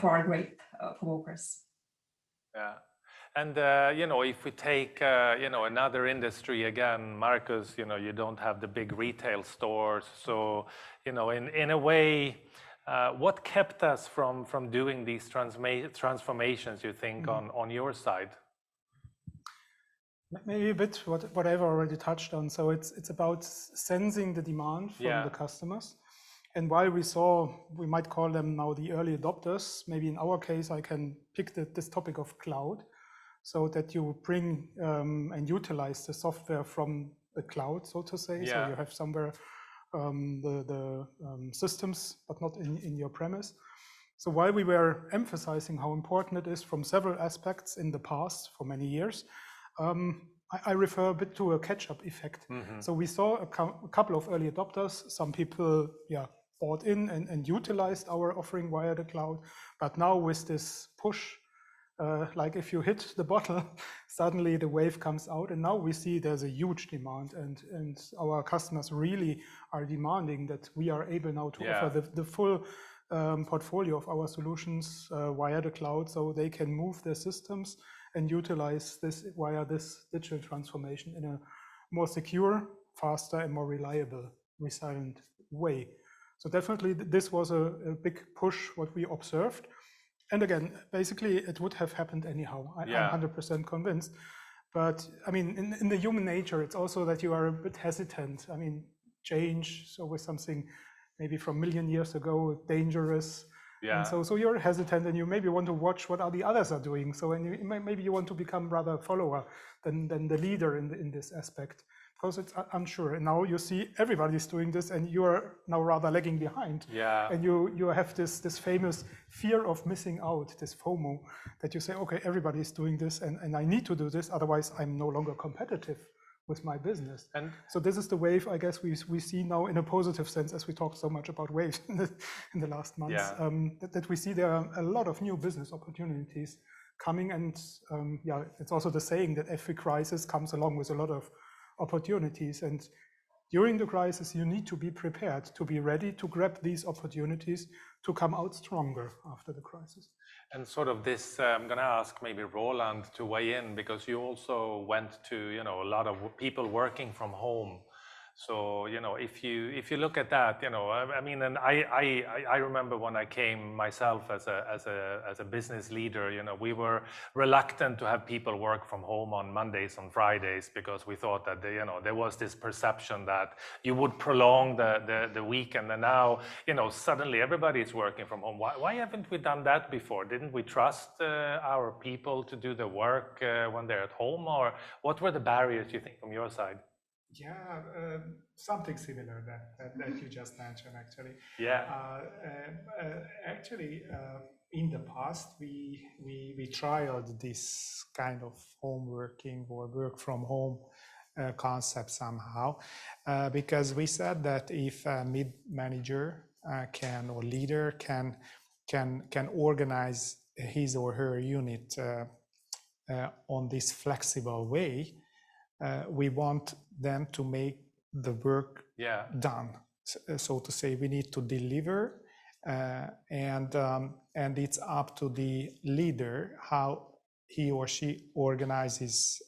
for our great coworkers. Yeah. And, if we take, another industry again, Marcus, you don't have the big retail stores. So, in a way, what kept us from doing these transformations, you think, on your side? Maybe a bit what I've already touched on. So it's about sensing the demand from the customers. And while we might call them now the early adopters, maybe in our case, I can pick this topic of cloud, so that you bring and utilize the software from the cloud, so to say. So you have somewhere the systems, but not in your premise. So while we were emphasizing how important it is from several aspects in the past for many years, I refer a bit to a catch-up effect. So we saw a couple of early adopters. Some people, bought in and utilized our offering via the cloud. But now with this push, like if you hit the bottle, suddenly the wave comes out. And now we see there's a huge demand, and our customers really are demanding that we are able now to offer the full portfolio of our solutions via the cloud, so they can move their systems and utilize this via this digital transformation in a more secure, faster, and more reliable, resilient way. So definitely this was a big push, what we observed. And again, basically it would have happened anyhow. I'm 100% convinced. But I mean, in the human nature, it's also that you are a bit hesitant. I mean, change, so with something maybe from a million years ago, dangerous. Yeah. And so you're hesitant, and you maybe want to watch what the others are doing. So maybe you want to become rather a follower than the leader in this aspect, because it's unsure. And now you see everybody's doing this, and you are now rather lagging behind. Yeah. And you have this famous fear of missing out, this FOMO, that you say, okay, everybody's doing this, and I need to do this, otherwise I'm no longer competitive with my business. And so this is the wave, I guess, we see now in a positive sense, as we talked so much about waves in the last months, that we see there are a lot of new business opportunities coming. And yeah, it's also the saying that every crisis comes along with a lot of opportunities. And during the crisis, you need to be prepared, to be ready to grab these opportunities to come out stronger after the crisis. And sort of this, I'm going to ask maybe Roland to weigh in, because you also went to, you know, a lot of people working from home. So, you know, if you look at that, you know, I mean, and I remember when I came myself as a business leader, you know, we were reluctant to have people work from home on Mondays, on Fridays, because we thought that, you know, there was this perception that you would prolong the weekend. And now, you know, suddenly everybody's working from home. Why haven't we done that before? Didn't we trust our people to do the work when they're at home? Or what were the barriers, you think, from your side? Yeah, something similar that you just mentioned, actually. Yeah. Actually, in the past, we trialed this kind of home working or work from home concept somehow, because we said that if a mid manager can, or leader can organize his or her unit on this flexible way, we want them to make the work done. So to say, we need to deliver, and it's up to the leader how he or she organizes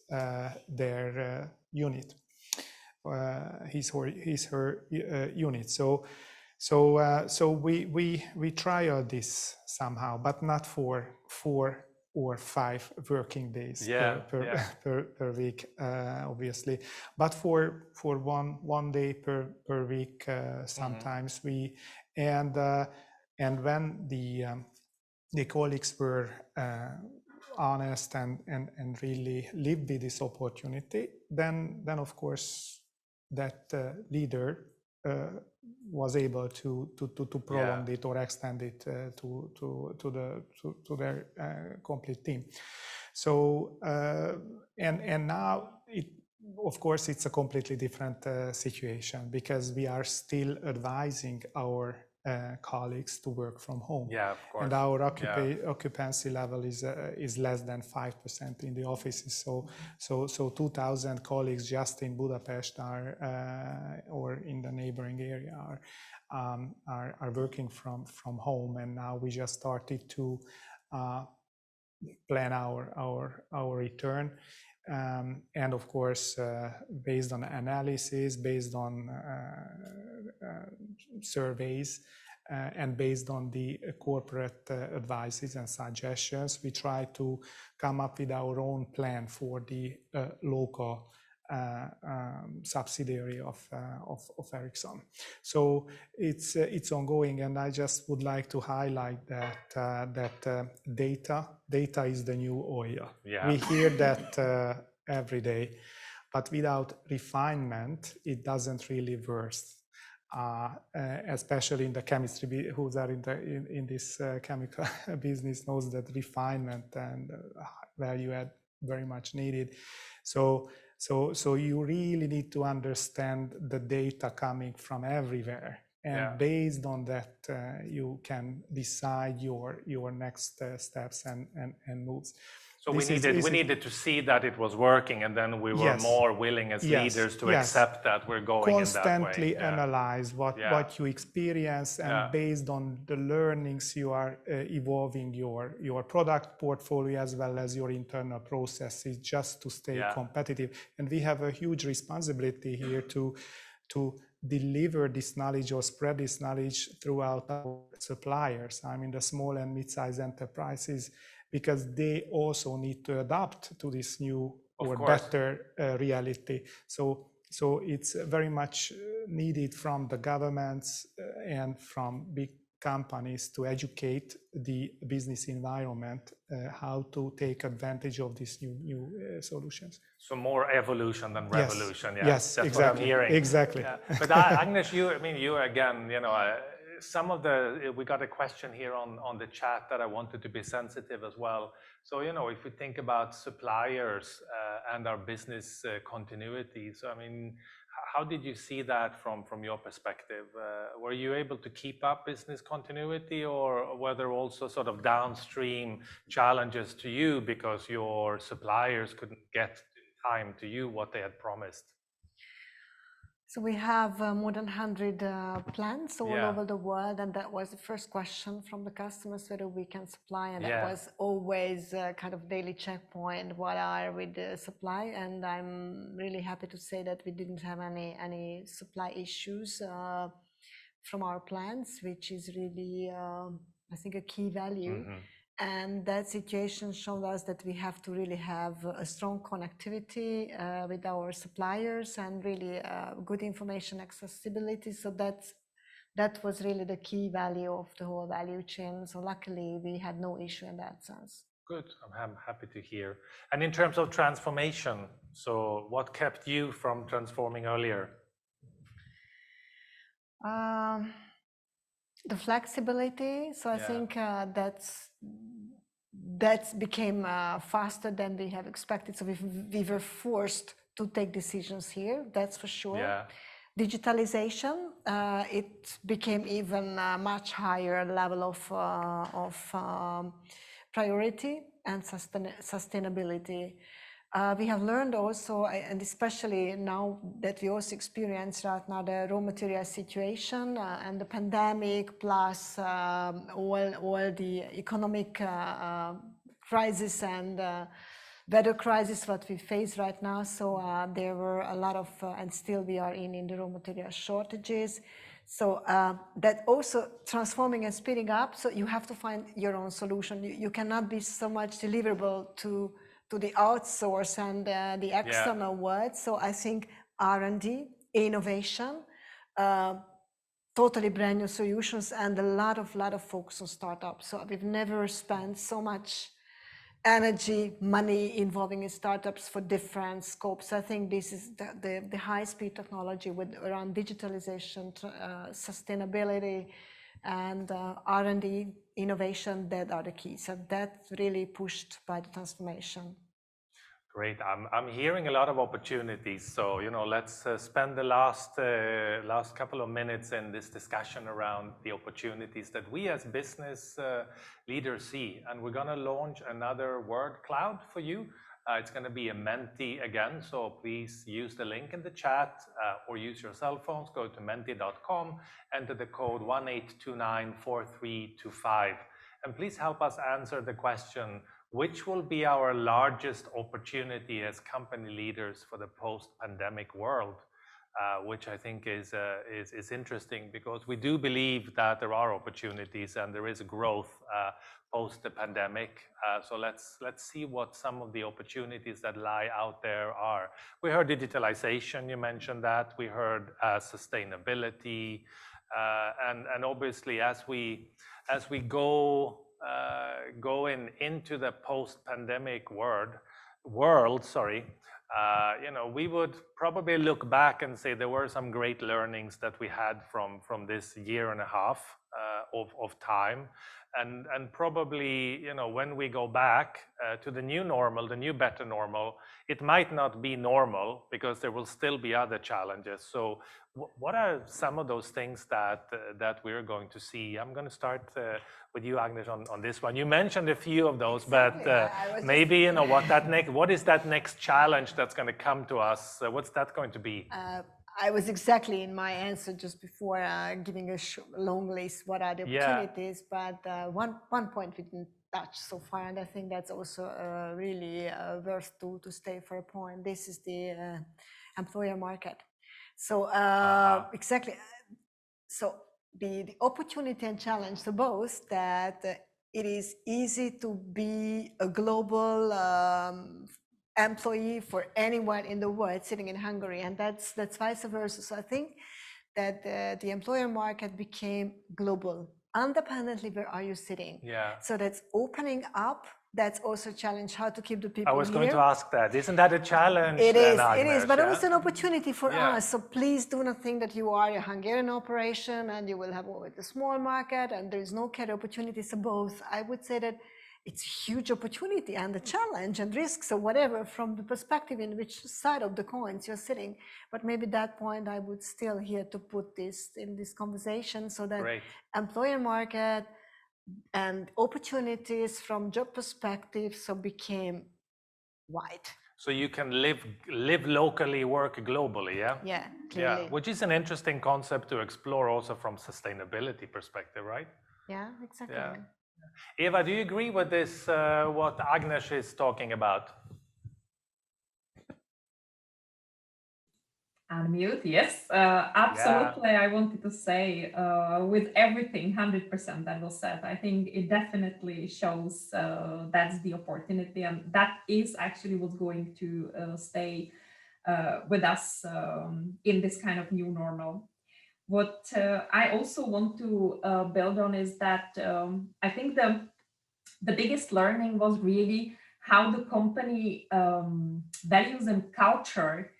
their unit, his her unit. So we trial this somehow, but not for 4 or 5 working days per week, obviously, but for one day per week sometimes. We and when the colleagues were honest and really lived with this opportunity, then of course that leader was able to prolong it or extend it to their complete team. So and now of course it's a completely different situation, because we are still advising our colleagues to work from home. Yeah, of course. And our occupancy level is less than 5% in the offices. So 2,000 colleagues just in Budapest are or in the neighboring area are working from home. And now we just started to plan our return. And of course, based on analysis, based on surveys, and based on the corporate advices and suggestions, we try to come up with our own plan for the local subsidiary of Ericsson. So it's ongoing, and I just would like to highlight that data is the new oil. Yeah. We hear that every day, but without refinement, it doesn't really work. Especially in the chemistry, who are in this chemical business knows that refinement and value add very much needed. So you really need to understand the data coming from everywhere, and based on that, you can decide your next steps and moves. So we needed to see that it was working, and then we were more willing as leaders to accept that we're going constantly in that way. Analyze what you experience, and based on the learnings you are evolving your product portfolio as well as your internal processes, just to stay competitive. And we have a huge responsibility here to deliver this knowledge or spread this knowledge throughout our suppliers. I mean the small and mid-sized enterprises, because they also need to adapt to this new or better reality. So it's very much needed from the governments and from big companies to educate the business environment how to take advantage of these new solutions. So more evolution than revolution. Yes, yes, that's exactly. What I'm hearing. Exactly. Yeah. But Agnes, you again, some of we got a question here on the chat that I wanted to be sensitive as well. So, if we think about suppliers and our business continuity, so how did you see that from your perspective? Were you able to keep up business continuity, or were there also sort of downstream challenges to you because your suppliers couldn't get in time to you what they had promised? So we have more than 100 plants all over the world, and that was the first question from the customers, whether we can supply, and that was always kind of daily checkpoint, what are with the supply, and I'm really happy to say that we didn't have any supply issues from our plants, which is really, I think, a key value. And that situation showed us that we have to really have a strong connectivity with our suppliers and really good information accessibility. So that was really the key value of the whole value chain. So luckily, we had no issue in that sense. Good. I'm happy to hear. And in terms of transformation, so what kept you from transforming earlier? The flexibility. So I think that became faster than we have expected. So we were forced to take decisions here. That's for sure. Yeah. Digitalization, it became even a much higher level of priority and sustainability. We have learned also, and especially now that we also experience right now the raw material situation and the pandemic, plus all the economic crisis and weather crisis what we face right now. So there were a lot of, and still we are in the raw material shortages. So that also transforming and speeding up. So you have to find your own solution. You cannot be so much deliverable to the outsource and the external world. So I think R&D, innovation, totally brand new solutions, and a lot of focus on startups. So we've never spent so much energy, money involving in startups for different scopes. I think this is the high-speed technology around digitalization, sustainability, and R&D innovation that are the keys. So that's really pushed by the transformation. Great. I'm hearing a lot of opportunities. So let's spend the last couple of minutes in this discussion around the opportunities that we as business leaders see. And we're going to launch another word cloud for you. It's going to be a Menti again. So please use the link in the chat or use your cell phones. Go to menti.com, enter the code 18294325. And please help us answer the question, which will be our largest opportunity as company leaders for the post-pandemic world, which I think is interesting, because we do believe that there are opportunities and there is growth post the pandemic. So let's see what some of the opportunities that lie out there are. We heard digitalization, you mentioned that. We heard sustainability, and obviously as we go into the post-pandemic world, we would probably look back and say there were some great learnings that we had from this year and a half of time, and probably when we go back to the new normal, the new better normal, it might not be normal because there will still be other challenges. So what are some of those things that we're going to see? I'm going to start with you, Agnes, on this one. You mentioned a few of those, but maybe what is that next challenge that's going to come to us? What's that going to be? I was exactly in my answer just before giving a long list. What are the opportunities? But one point we didn't touch so far, and I think that's also really worth to stay for a point. This is the employer market. So exactly. So the opportunity and challenge to both, that it is easy to be a global employee for anyone in the world sitting in Hungary, and that's vice versa. So I think that the employer market became global, independently where are you sitting. Yeah. So that's opening up. That's also a challenge, how to keep the people I was here. going to ask that. Isn't that a challenge? It is, Agnes, but yeah? also an opportunity for Yeah. us. So please do not think that you are a Hungarian operation and you will have always a small market and there is no career opportunities. So both, I would say that it's a huge opportunity and a challenge and risks or whatever from the perspective in which side of the coins you're sitting. But maybe that point I would still here to put this in this conversation so that Great. employer market and opportunities from job perspective so became wide. So you can live locally, work globally, yeah? Yeah, clearly. Yeah, which is an interesting concept to explore also from sustainability perspective, right? Yeah, exactly. Yeah. Eva, do you agree with this, what Agnes is talking about? Unmute, yes, absolutely. Yeah. I wanted to say with everything 100% that was said, I think it definitely shows that's the opportunity, and that is actually what's going to stay with us in this kind of new normal. What I also want to build on is that I think the biggest learning was really how the company values and culture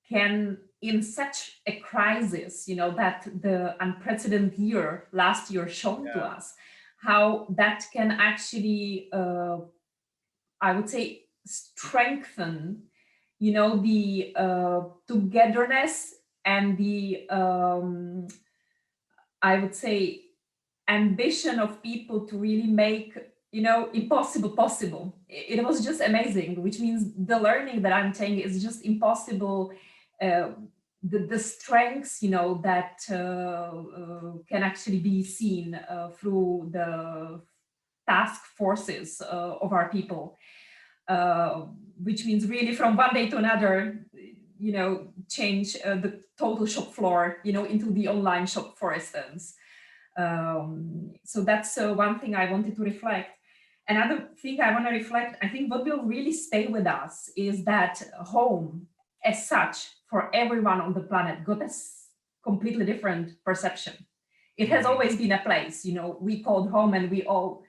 can, in such a crisis, you know, that the unprecedented year last year shown to us, how that can actually, I would say, strengthen, you know, the togetherness and the, I would say, ambition of people to really make, you know, impossible possible. It was just amazing, which means the learning that I'm saying is just impossible. The strengths, you know, that can actually be seen through the task forces of our people, which means really from one day to another, you know, change the total shop floor, you know, into the online shop, for instance. So that's one thing I wanted to reflect. Another thing I want to reflect, I think what will really stay with us is that home as such for everyone on the planet got a completely different perception. It has always been a place, you know, we called home and we all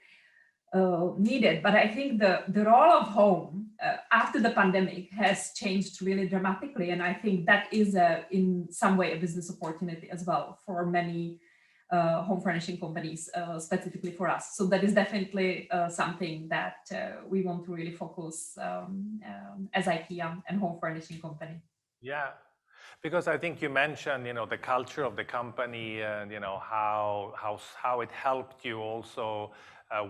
need it. But I think the role of home after the pandemic has changed really dramatically. And I think that is in some way a business opportunity as well for many home furnishing companies, specifically for us. So that is definitely something that we want to really focus as IKEA and home furnishing company. Yeah, because I think you mentioned, you know, the culture of the company and, you know, how it helped you also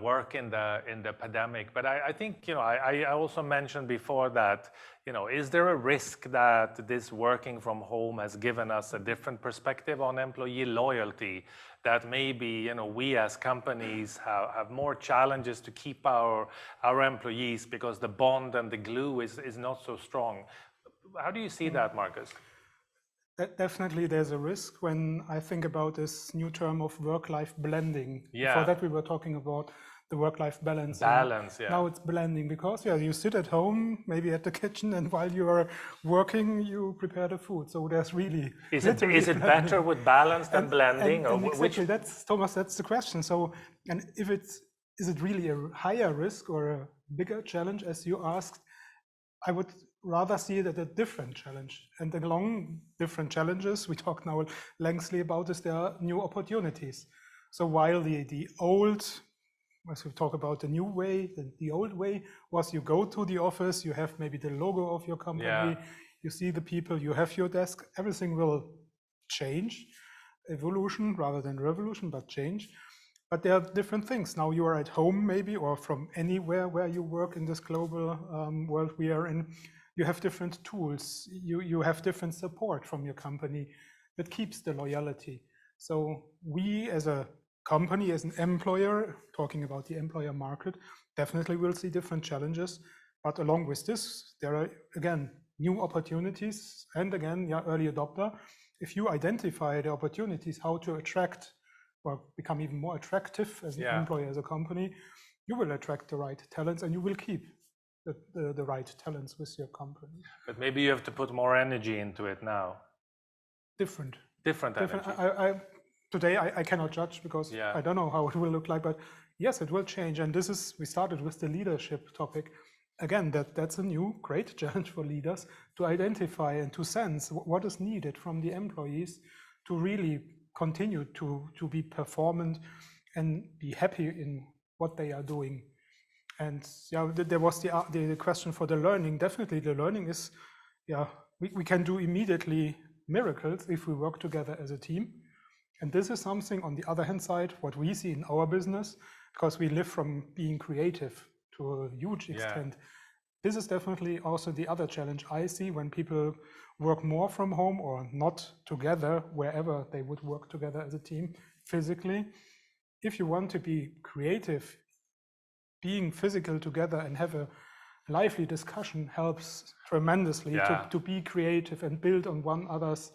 work in the pandemic. But I think, you know, I also mentioned before that, you know, is there a risk that this working from home has given us a different perspective on employee loyalty, that maybe, you know, we as companies have more challenges to keep our employees because the bond and the glue is not so strong? How do you see that, Marcus? Definitely there's a risk when I think about this new term of work-life blending. Yeah. Before that we were talking about the work-life balance. Balance, yeah. Now it's blending because you sit at home, maybe at the kitchen, and while you are working, you prepare the food. So there's really... Is it better with balance than blending? And exactly, that's, Thomas, that's the question. So, and is it really a higher risk or a bigger challenge, as you asked? I would rather see it as a different challenge. And along different challenges, we talk now lengthily about this, there are new opportunities. So while the old, as we talk about the new way, the old way was you go to the office, you have maybe the logo of your company, you see the people, you have your desk, everything will change, evolution rather than revolution, but change. But there are different things. Now you are at home maybe, or from anywhere where you work in this global world we are in, you have different tools, you have different support from your company that keeps the loyalty. So we as a company, as an employer, talking about the employer market, definitely will see different challenges. But along with this, there are, again, new opportunities. And again, early adopter, if you identify the opportunities, how to attract or become even more attractive as an employer, as a company, you will attract the right talents and you will keep the right talents with your company. But maybe you have to put more energy into it now. Different energy. Today I cannot judge because I don't know how it will look like, but yes, it will change. And we started with the leadership topic. Again, that's a new great challenge for leaders to identify and to sense what is needed from the employees to really continue to be performant and be happy in what they are doing. And there was the question for the learning. Definitely the learning is, we can do immediately miracles if we work together as a team. And this is something, on the other hand side, what we see in our business, because we live from being creative to a huge extent. This is definitely also the other challenge I see when people work more from home or not together, wherever they would work together as a team physically. If you want to be creative, being physical together and have a lively discussion helps tremendously to be creative and build on one another's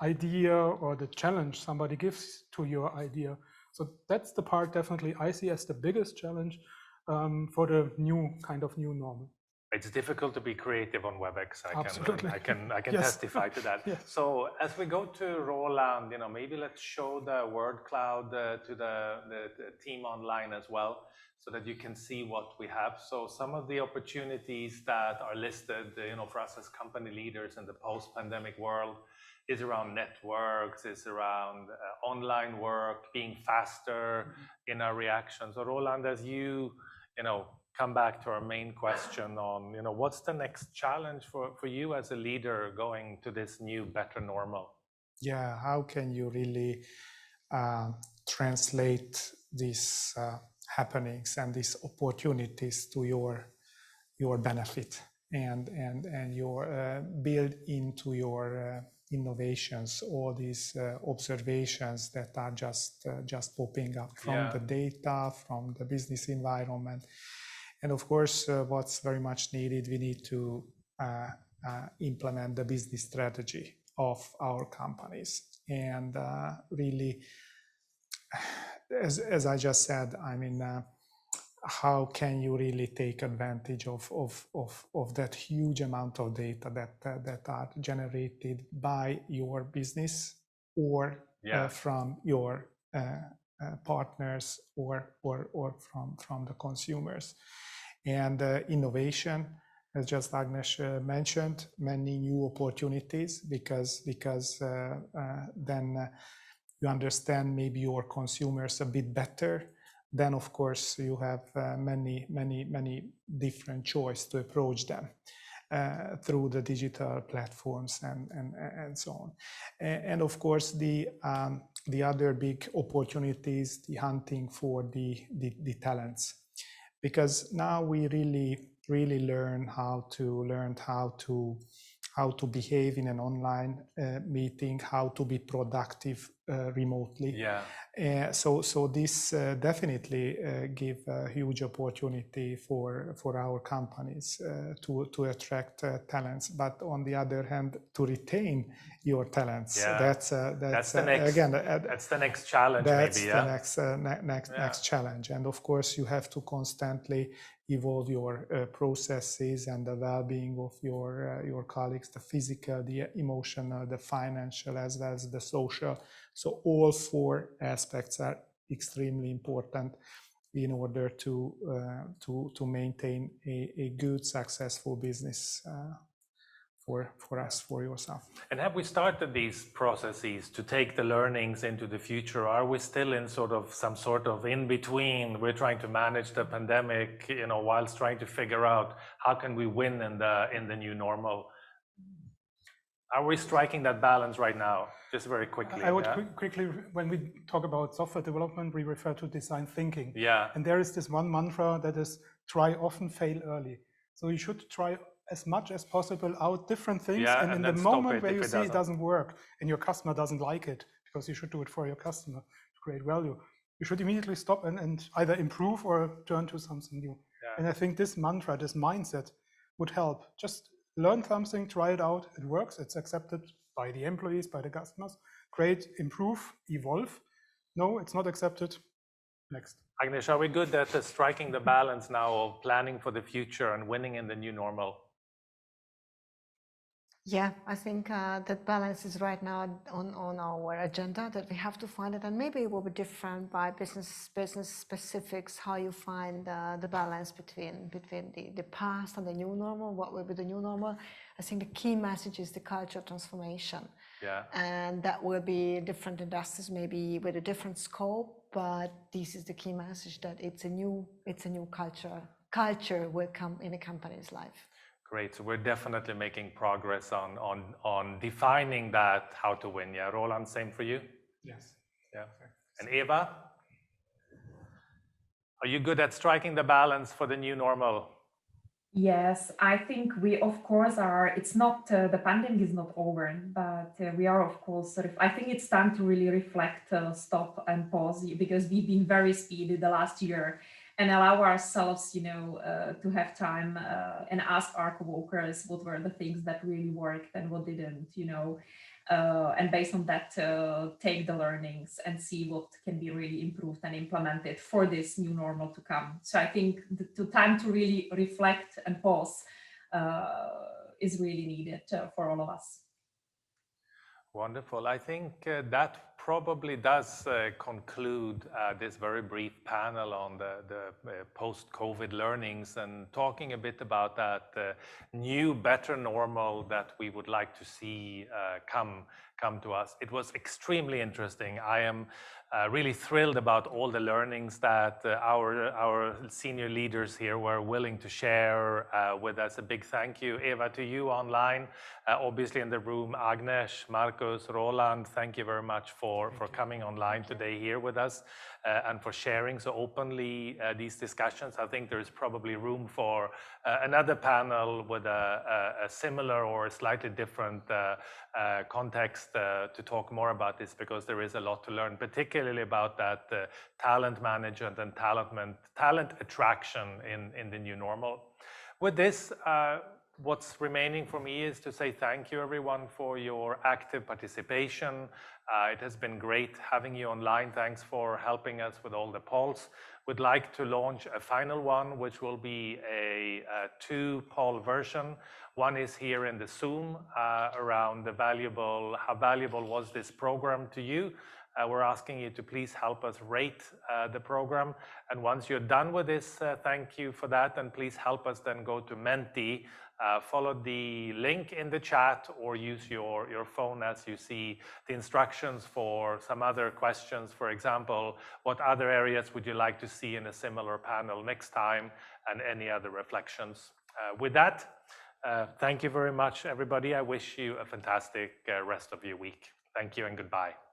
idea or the challenge somebody gives to your idea. So that's the part definitely I see as the biggest challenge for the new normal. It's difficult to be creative on WebEx. I can testify to that. Yes. So as we go to Roland, maybe let's show the word cloud to the team online as well, so that you can see what we have. So some of the opportunities that are listed, for us as company leaders in the post-pandemic world, is around networks, is around online work, being faster in our reactions. So Roland, as you come back to our main question on, what's the next challenge for you as a leader going to this new, better normal? Yeah, how can you really translate these happenings and these opportunities to your benefit and your build into your innovations, all these observations that are just popping up from the data, from the business environment. And of course, what's very much needed, we need to implement the business strategy of our companies. And really, as I just said, how can you really take advantage of that huge amount of data that are generated by your business or from your partners or from the consumers? And innovation, as just Agnes mentioned, many new opportunities because then you understand maybe your consumers a bit better. Then of course you have many different choices to approach them through the digital platforms and so on. And of course the other big opportunities, the hunting for the talents, because now we really learn how to behave in an online meeting, how to be productive remotely. So this definitely give a huge opportunity for our companies to attract talents, but on the other hand, to retain your talents. That's the next, again, that's the next challenge. That's the next challenge. And of course, you have to constantly evolve your processes and the well-being of your colleagues, the physical, the emotional, the financial, as well as the social. So all four aspects are extremely important in order to maintain a good, successful business for us, for yourself. And have we started these processes to take the learnings into the future? Are we still in some sort of in between? We're trying to manage the pandemic, whilst trying to figure out how can we win in the new normal. Are we striking that balance right now? Just very quickly. I would quickly, when we talk about software development, we refer to design thinking. And there is this one mantra that is try often, fail early. So you should try as much as possible out different things. And in the moment where you see it doesn't work and your customer doesn't like it, because you should do it for your customer to create value, you should immediately stop and either improve or turn to something new. And I think this mantra, this mindset would help. Just learn something, try it out, it works, it's accepted by the employees, by the customers. Great, improve, evolve. No, it's not accepted. Next. Agnes, are we good at striking the balance now of planning for the future and winning in the new normal? Yeah, I think that balance is right now on our agenda, that we have to find it, and maybe it will be different by business specifics, how you find the balance between the past and the new normal, what will be the new normal. I think the key message is the culture transformation. Yeah. And that will be different industries, maybe with a different scope, but this is the key message, that it's a new culture. Culture will come in a company's life. Great. So we're definitely making progress on defining that, how to win. Yeah, Roland, same for you? Yes. Yeah. And Eva? Are you good at striking the balance for the new normal? Yes, I think we, of course, are. It's not, the pandemic is not over, but we are, of course, I think it's time to really reflect, stop and pause, because we've been very speedy the last year, and allow ourselves, to have time and ask our co-workers what were the things that really worked and what didn't, and based on that, take the learnings and see what can be really improved and implemented for this new normal to come. So I think the time to really reflect and pause is really needed for all of us. Wonderful. I think that probably does conclude this very brief panel on the post-COVID learnings, and talking a bit about that new, better normal that we would like to see come to us. It was extremely interesting. I am really thrilled about all the learnings that our senior leaders here were willing to share with us. A big thank you, Eva, to you online, obviously in the room, Agnes, Marcus, Roland, thank you very much for coming online today here with us and for sharing so openly these discussions. I think there's probably room for another panel with a similar or a slightly different context to talk more about this, because there is a lot to learn, particularly about that talent management and talent attraction in the new normal. With this, what's remaining for me is to say thank you, everyone, for your active participation. It has been great having you online. Thanks for helping us with all the polls. We'd like to launch a final one, which will be a two-poll version. One is here in the Zoom around how valuable was this program to you. We're asking you to please help us rate the program. And once you're done with this, thank you for that. And please help us then go to Menti. Follow the link in the chat or use your phone as you see the instructions for some other questions. For example, what other areas would you like to see in a similar panel next time, and any other reflections. With that, thank you very much, everybody. I wish you a fantastic rest of your week. Thank you and goodbye.